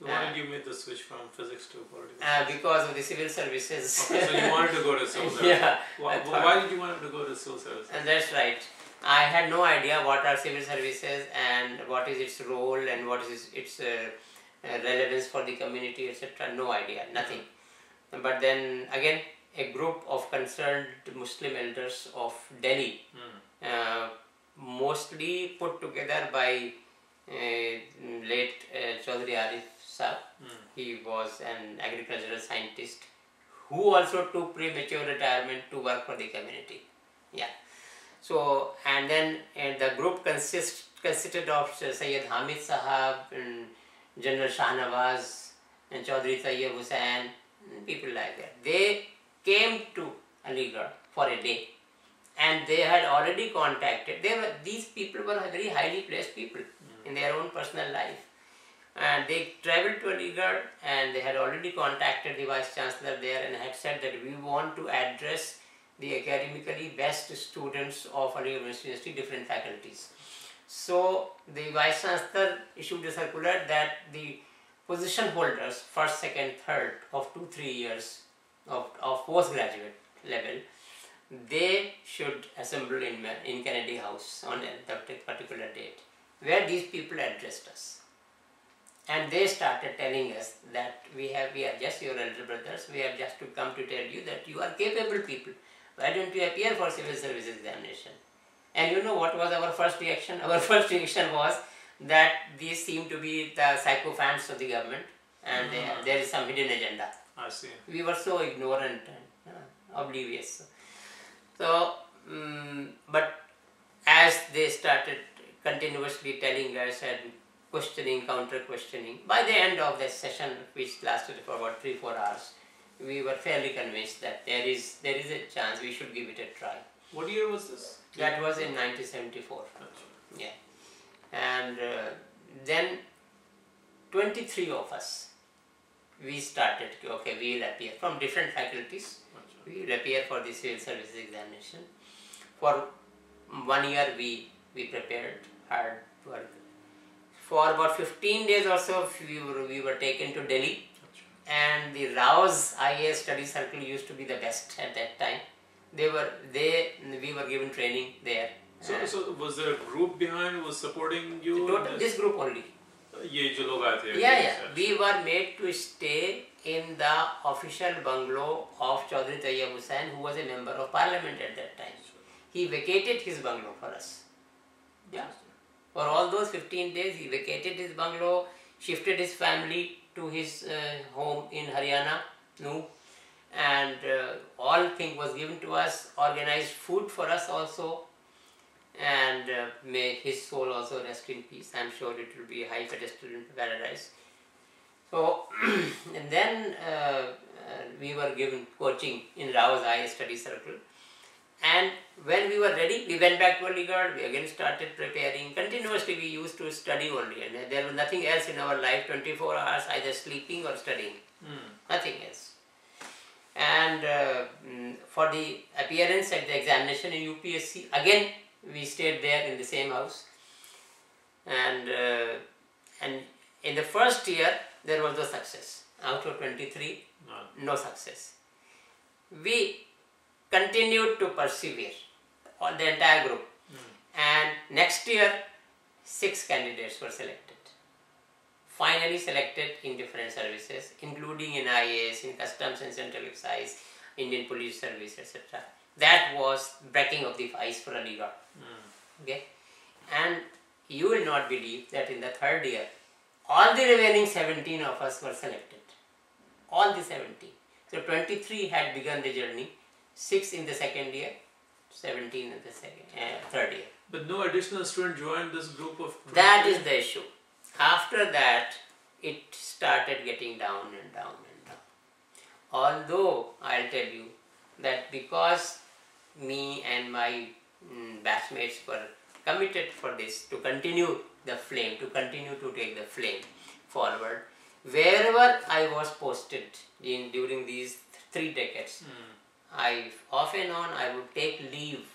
Why did you make the switch from physics to political science? Because of the civil services. Okay, so you wanted to go to civil service. Yeah. Why did you want to go to civil service? And that's right. I had no idea what are civil services and what is its role and what is its relevance for the community, etc. No idea, nothing. But then again, a group of concerned Muslim elders of Delhi, mostly put together by late Chaudhry Arif Saab. He was an agricultural scientist who also took premature retirement to work for the community. Yeah. So, and then the group consisted of Sayyid Hamid Sahab, and General Shahnawaz, and Chaudhry Tayyab Hussain, people like that. They came to Aligarh for a day, and they had already contacted. These people were very highly placed people in their own personal life, and they travelled to Aligarh, and they had already contacted the Vice Chancellor there and had said that we want to address the academically best students of Aligarh University, different faculties. So the Vice Chancellor issued a circular that the position holders, first, second, third of 2-3 years of postgraduate level, they should assemble in Kennedy House on that particular date, where these people addressed us. And they started telling us that we are just your elder brothers, we have just to come to tell you that you are capable people. Why don't you appear for civil service examination? And you know what was our first reaction? Our first reaction was that these seem to be the sycophants of the government, and there is some hidden agenda. I see. We were so ignorant and oblivious. So, but as they started continuously telling us and questioning, counter-questioning, by the end of the session, which lasted for about 3-4 hours, we were fairly convinced that there is a chance we should give it a try. What year was this? That was in 1974. Yeah. And then 23 of us, we started, okay, we will appear from different faculties. We will appear for the civil services examination. For 1 year we prepared hard work. For about 15 days or so, we were taken to Delhi, and the Rao's IAS study circle used to be the best at that time. We were given training there. So was there a group behind who was supporting you? This group only. Yeah. We were made to stay in the official bungalow of Chaudhry Tayyab Hussain, who was a member of parliament at that time. He vacated his bungalow for us. Yeah. For all those 15 days, he vacated his bungalow, shifted his family to his home in Haryana, Noop, and all thing was given to us, organized food for us also, and may his soul also rest in peace. I am sure it will be a high pedestal in paradise. So, and then we were given coaching in Rao's IAS study circle, And when we were ready, we went back to Aligarh, we again started preparing. Continuously we used to study only, and there was nothing else in our life, 24 hours either sleeping or studying, nothing else. And for the appearance at the examination in UPSC, again we stayed there in the same house. And in the first year, there was no success. Out of 23, no success. We continued to persevere, all the entire group. And next year, 6 candidates were selected. Finally selected in different services, including in IAS, in Customs and Central Excise, Indian Police Service, etc. That was breaking of the ice for Aligarh. Okay? And you will not believe that in the third year, all the remaining 17 of us were selected. All the 17. So 23 had begun the journey, 6 in the second year, 17 in the third year. But no additional student joined this group of 23? That is the issue. After that, it started getting down and down and down. Although, I'll tell you that because me and my batchmates were committed for this, to continue the flame, to continue to take the flame forward, wherever I was posted during these 3 decades, off and on I would take leave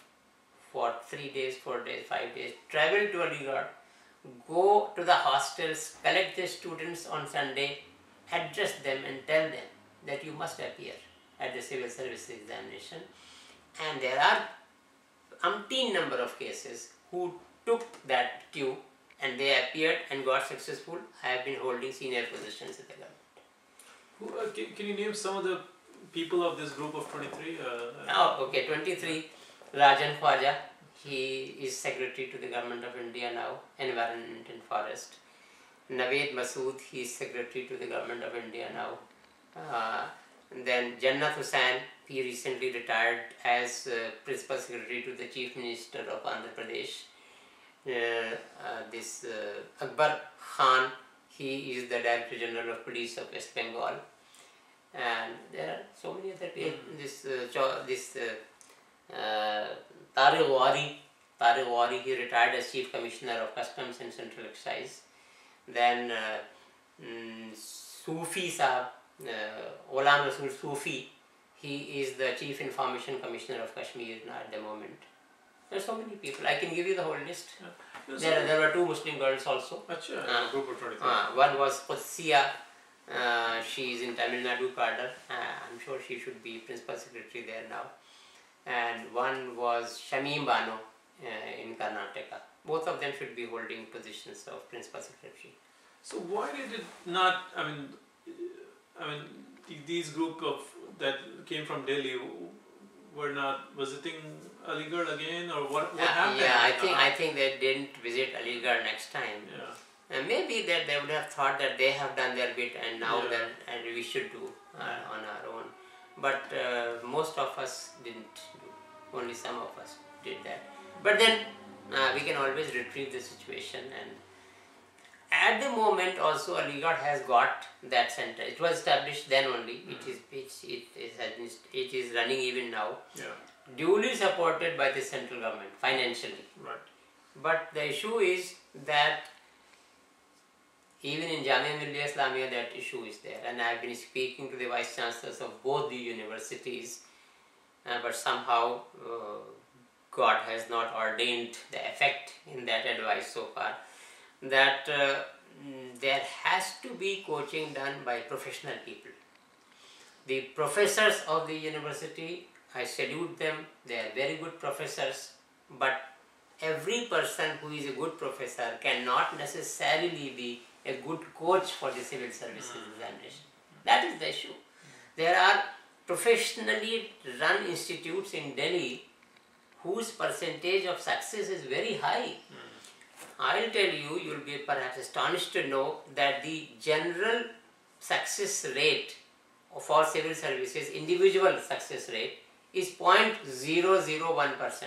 for 3 days, 4 days, 5 days, travel to Aligarh, go to the hostels, collect the students on Sunday, address them and tell them that you must appear at the civil services examination. And there are umpteen number of cases who took that cue and they appeared and got successful. I have been holding senior positions in the government. Can you name some of the people of this group of 23? Okay, 23, Rajan Khwaja. He is Secretary to the Government of India now, Environment and Forest. Naved Masood, he is Secretary to the Government of India now. Then Jannat Hussain, he recently retired as Principal Secretary to the Chief Minister of Andhra Pradesh. Akbar Khan, he is the Director General of Police of West Bengal. And there are so many other people. Tariq Wari, he retired as Chief Commissioner of Customs and Central Excise. Then Sufi Sahab, Ghulam Rasool Sufi, he is the Chief Information Commissioner of Kashmir now at the moment. There are so many people. I can give you the whole list. There were 2 Muslim girls also. Group of 23. One was Qudsiya. She is in Tamil Nadu cadre. I'm sure she should be Principal Secretary there now. And one was Shamim Bano in Karnataka. Both of them should be holding positions of Principal Secretary. So why did it not, I mean, these group of that came from Delhi were not visiting Aligarh again, or what happened? Yeah, I think they didn't visit Aligarh next time. Yeah. And maybe that they would have thought that they have done their bit and now and we should do on our own. But most of us didn't do. Only some of us did that. But then we can always retrieve the situation. And at the moment also Aligarh has got that center. It was established then only. It is running even now. Yeah. Duly supported by the central government financially. Right. But the issue is that even in Jamia Millia Islamia that issue is there, and I have been speaking to the vice chancellors of both the universities, but somehow God has not ordained the effect in that advice so far, that there has to be coaching done by professional people. The professors of the university, I salute them, they are very good professors, but every person who is a good professor cannot necessarily be a good coach for the civil services examination. That is the issue. There are professionally run institutes in Delhi whose percentage of success is very high. I'll tell you, you'll be perhaps astonished to know that the general success rate for civil services, individual success rate, is 0.001%.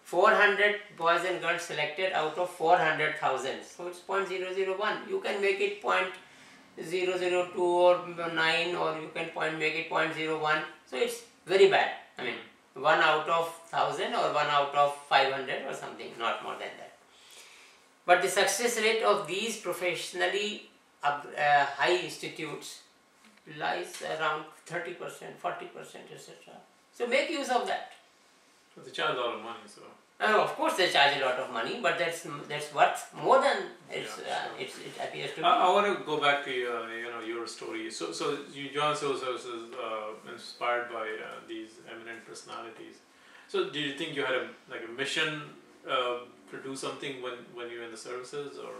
400 boys and girls selected out of 400,000. So it's 0.001. You can make it 0.002 or 9, or you can make it 0.01. So it's very bad. I mean, 1 out of 1000 or 1 out of 500 or something, not more than that. But the success rate of these professionally high institutes lies around 30%, 40%, etc. So make use of that. But they charge a lot of money, so. Of course, they charge a lot of money, but that's worth more than it appears to be. I want to go back to your story. So you joined civil services inspired by these eminent personalities. So do you think you had a mission to do something when you were in the services, or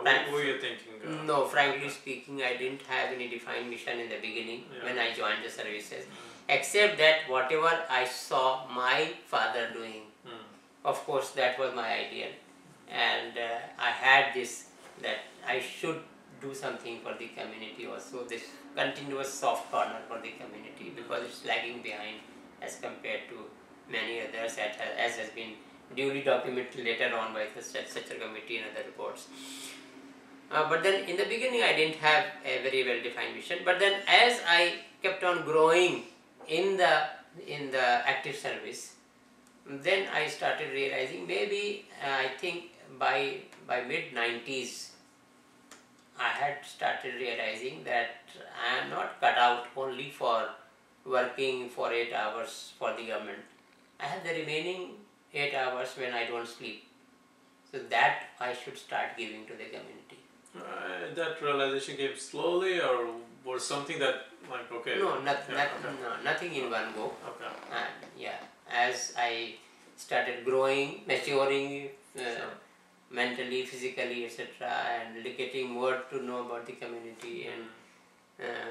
what were you thinking? No, frankly speaking, I didn't have any defined mission in the beginning when I joined the services, except that whatever I saw my father doing, of course, that was my ideal, and I had this, that I should do something for the community also, this continuous soft corner for the community, because it's lagging behind as compared to many others, as has been duly documented later on by the Structure Committee and other reports. But then in the beginning I didn't have a very well defined mission, but then as I kept on growing in the active service, then I started realizing, maybe I think by mid-90s I had started realizing that I am not cut out only for working for 8 hours for the government. I have the remaining 8 hours when I don't sleep. So that I should start giving to the community. That realization came slowly, or was something that, like, okay? No, nothing in one go. Okay. And as I started growing, maturing, mentally, physically, etc., and getting more to know about the community and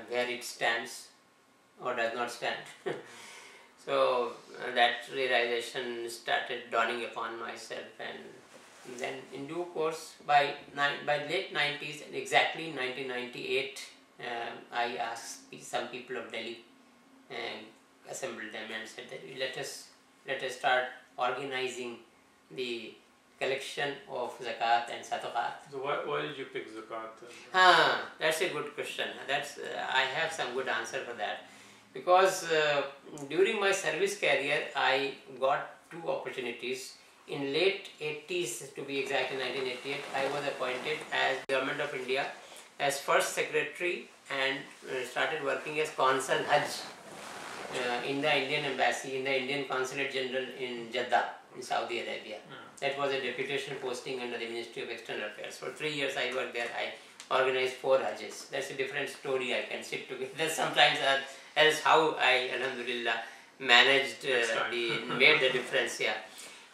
where it stands or does not stand. So that realization started dawning upon myself, and then in due course, by late 90s, exactly 1998, I asked some people of Delhi, assembled them and said that let us start organizing the collection of zakat and sadaqat. So why did you pick zakat? That's a good question. I have some good answer for that. Because during my service career, I got 2 opportunities. In late 80s, to be exact, in 1988, I was appointed as Government of India as first secretary and started working as Consul Hajj in the Indian Embassy, in the Indian Consulate General in Jeddah, in Saudi Arabia. That was a deputation posting under the Ministry of External Affairs. For 3 years I worked there. I organized 4 Hajjs. That's a different story. I can sit together sometimes. As how I, alhamdulillah, managed, made the difference,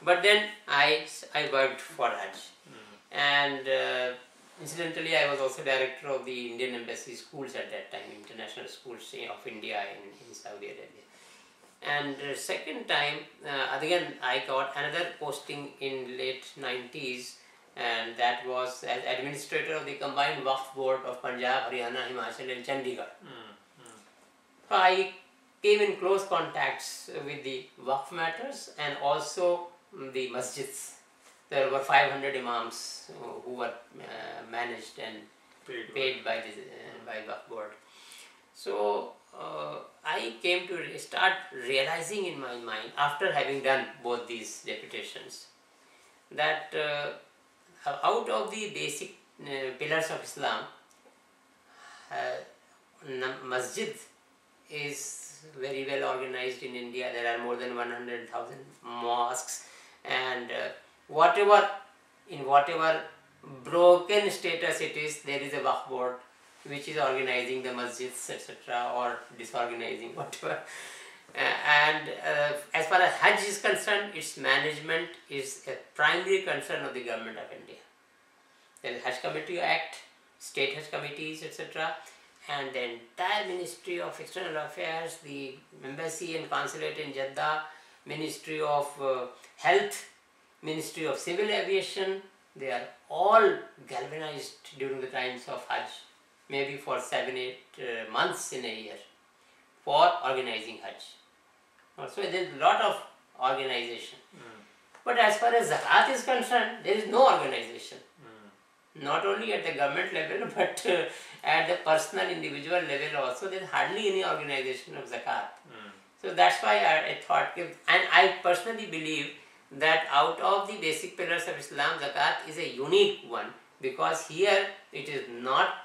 But then I worked for Hajj. And incidentally, I was also director of the Indian Embassy schools at that time, international schools of India in Saudi Arabia. And second time, again, I got another posting in late 90s, and that was as administrator of the combined Waqf board of Punjab, Haryana, Himachal and Chandigarh. I came in close contacts with the Waqf matters and also the masjids. There were 500 imams who were managed and paid by Waqf board. So I came to start realizing in my mind, after having done both these deputations, that out of the basic pillars of Islam, masjid is very well organized in India. There are more than 100,000 mosques, and in whatever broken status it is, there is a Waqf board which is organizing the masjids, etc., or disorganizing, whatever. And as far as Hajj is concerned, its management is a primary concern of the Government of India. There is Hajj Committee Act, state Hajj committees, etc., and the entire Ministry of External Affairs, the Embassy and Consulate in Jeddah, Ministry of Health, Ministry of Civil Aviation, they are all galvanized during the times of Hajj, maybe for 7-8 months in a year, for organizing Hajj. So there is a lot of organization. But as far as zakat is concerned, there is no organization. Not only at the government level, but at the personal, individual level also, there is hardly any organization of zakat. So that's why I thought, and I personally believe that out of the basic pillars of Islam, zakat is a unique one, because here it is not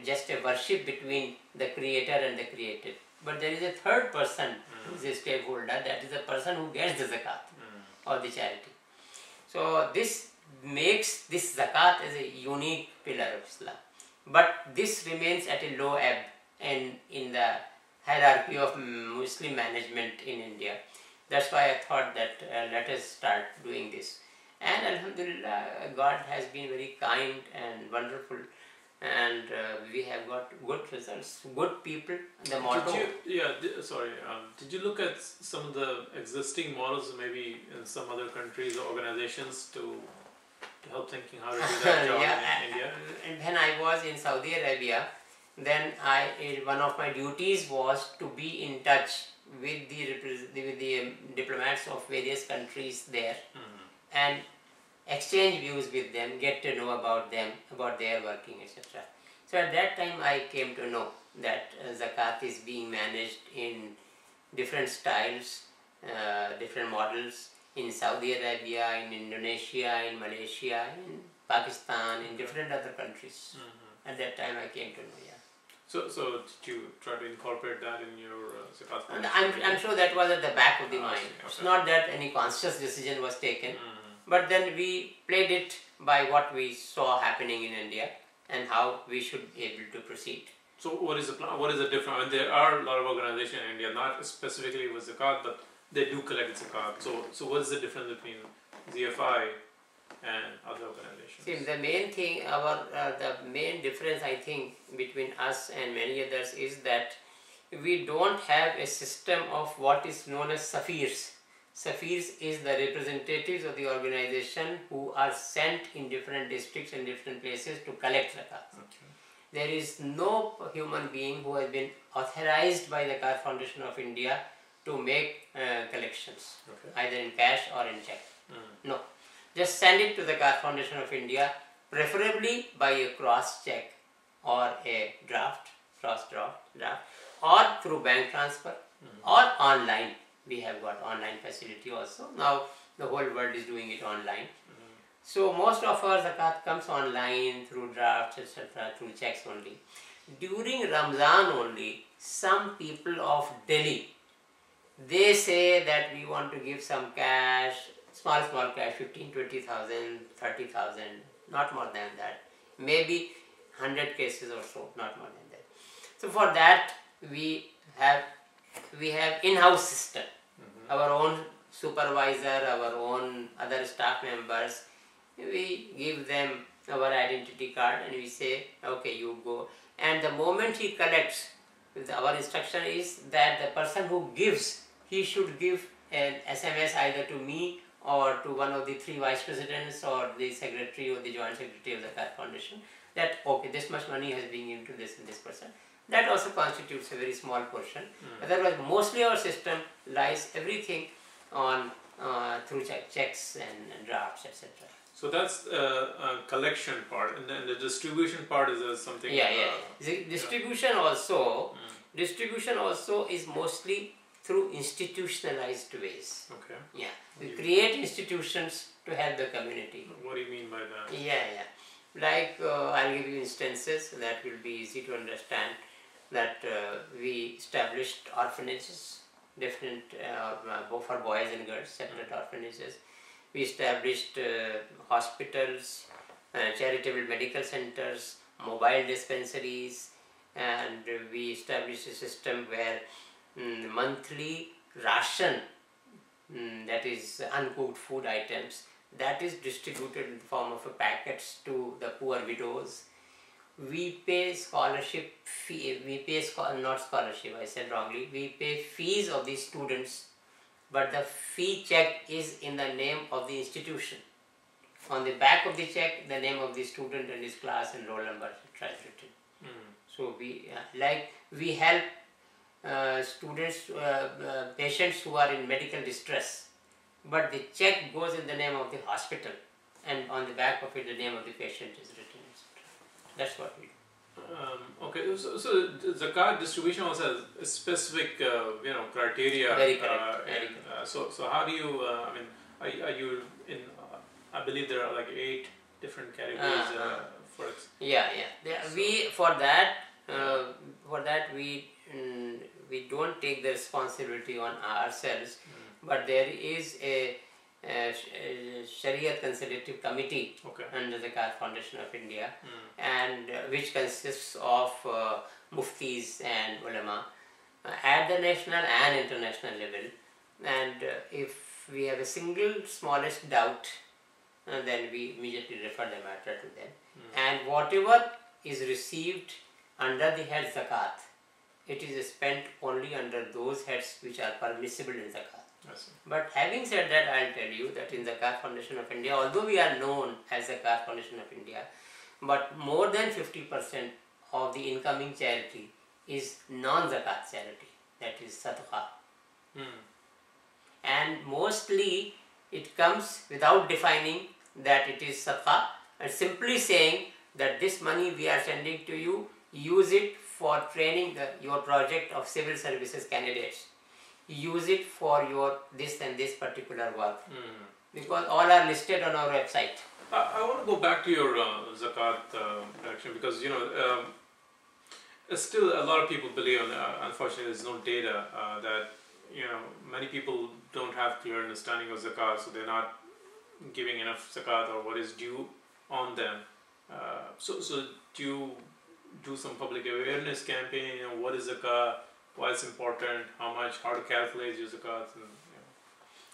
just a worship between the creator and the created, but there is a third person who is a stakeholder, that is the person who gets the zakat or the charity. So this makes this zakat as a unique pillar of Islam. But this remains at a low ebb in the hierarchy of Muslim management in India. That's why I thought that let us start doing this. And Alhamdulillah, God has been very kind and wonderful, and we have got good results, good people. The motto. Did you look at some of the existing models, maybe in some other countries or organizations, to help thinking how to do that job in India? And when I was in Saudi Arabia, then one of my duties was to be in touch with the diplomats of various countries there, and exchange views with them, get to know about them, about their working, etc. So at that time I came to know that zakat is being managed in different styles, different models in Saudi Arabia, in Indonesia, in Malaysia, in Pakistan, in different other countries. At that time I came to know, yeah. So did you try to incorporate that in your zakat? I'm sure that was at the back of the mind. Okay. It's not that any conscious decision was taken, but then we played it by what we saw happening in India and how we should be able to proceed. So what is the plan? What is the difference? I mean, there are a lot of organizations in India, not specifically with zakat, but they do collect zakat. So what is the difference between ZFI and other organizations? See, the main thing, the main difference I think between us and many others is that we don't have a system of what is known as safirs. Safirs is the representatives of the organization who are sent in different districts and different places to collect zakat. Okay. There is no human being who has been authorized by the Zakat Foundation of India to make collections, either in cash or in check. No. Just send it to the Zakat Foundation of India, preferably by a cross check or a cross draft, or through bank transfer, or online. We have got online facility also. Now the whole world is doing it online. So most of our zakat comes online through drafts, etc., through checks only. During Ramzan only, some people of Delhi, they say that we want to give some cash, small cash, 15, 20,000, 30,000, not more than that. Maybe 100 cases or so, not more than that. So for that we have in-house system, our own supervisor, our own other staff members. We give them our identity card and we say, okay, you go. And the moment he collects, our instruction is that the person who gives, he should give an SMS either to me or to one of the 3 vice presidents or the secretary or the joint secretary of the Zakat Foundation, that okay, this much money has been given to this and this person. That also constitutes a very small portion. Otherwise, mostly our system lies everything on through checks and drafts, etc. So that's a collection part, and then the distribution part is something. The distribution also. Distribution also is mostly through institutionalized ways. Okay. Yeah, we create institutions to help the community. What do you mean by that? Yeah. Like I'll give you instances that will be easy to understand. That we established orphanages, different both for boys and girls, separate orphanages. We established hospitals, charitable medical centers, mobile dispensaries, and we established a system where monthly ration, that is uncooked food items, that is distributed in the form of packets to the poor widows. We pay scholarship fee, not scholarship, I said wrongly, we pay fees of the students, but the fee check is in the name of the institution. On the back of the check, the name of the student and his class and roll number, etc. is written. So we help students, patients who are in medical distress, but the check goes in the name of the hospital, and on the back of it the name of the patient is written, etc. That's what we do. Okay, so zakat distribution also has a specific, criteria. Very correct. Very correct. So how do you? I mean, are you in? I believe there are like 8 different categories for it. Yeah. So, We for that we don't take the responsibility on ourselves, but there is a Sharia Consultative Committee under the Zakat Foundation of India, and which consists of muftis and ulama at the national and international level. And if we have a single smallest doubt, then we immediately refer the matter to them. And whatever is received under the head zakat, it is spent only under those heads which are permissible in zakat. But having said that, I'll tell you that in Zakat Foundation of India, although we are known as Zakat Foundation of India, but more than 50% of the incoming charity is non-zakat charity, that is sadaqah. And mostly it comes without defining that it is sadaqah, and simply saying that this money we are sending to you, use it for training your project of civil services candidates. Use it for your this and this particular work, because all are listed on our website. I want to go back to your zakat action, because still a lot of people believe, and unfortunately there's no data that many people don't have clear understanding of zakat, so they're not giving enough zakat or what is due on them. So do you do some public awareness campaign? What is zakat? Why it's important, how much, how to calculate your zakat,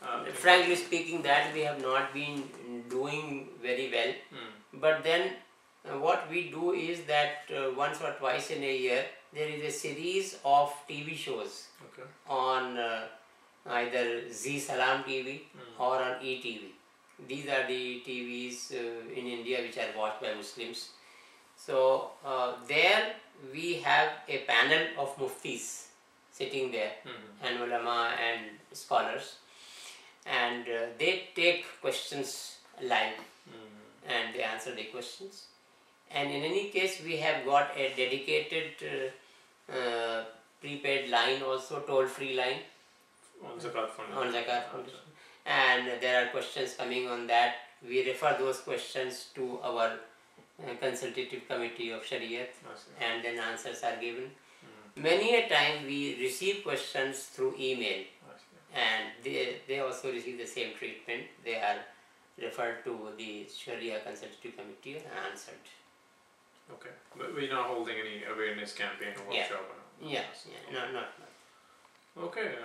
and frankly speaking, that we have not been doing very well. But then what we do is that once or twice in a year there is a series of TV shows on either Z Salam TV or on ETV. These are the TVs in India which are watched by Muslims. So there we have a panel of muftis sitting there, and ulama and scholars, and they take questions live and they answer the questions. And in any case, we have got a dedicated prepaid line, also toll-free line on Zakat Foundation. And there are questions coming on that. We refer those questions to our consultative committee of Shariat, and then answers are given. Many a time we receive questions through email, and they also receive the same treatment. They are referred to the Sharia Consultative Committee and answered. Okay, but we're not holding any awareness campaign or workshop? Not. Okay,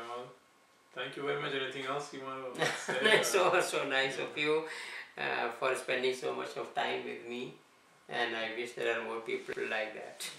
thank you very much. Anything else you want to say? So nice of you for spending so much of time with me, and I wish there are more people like that.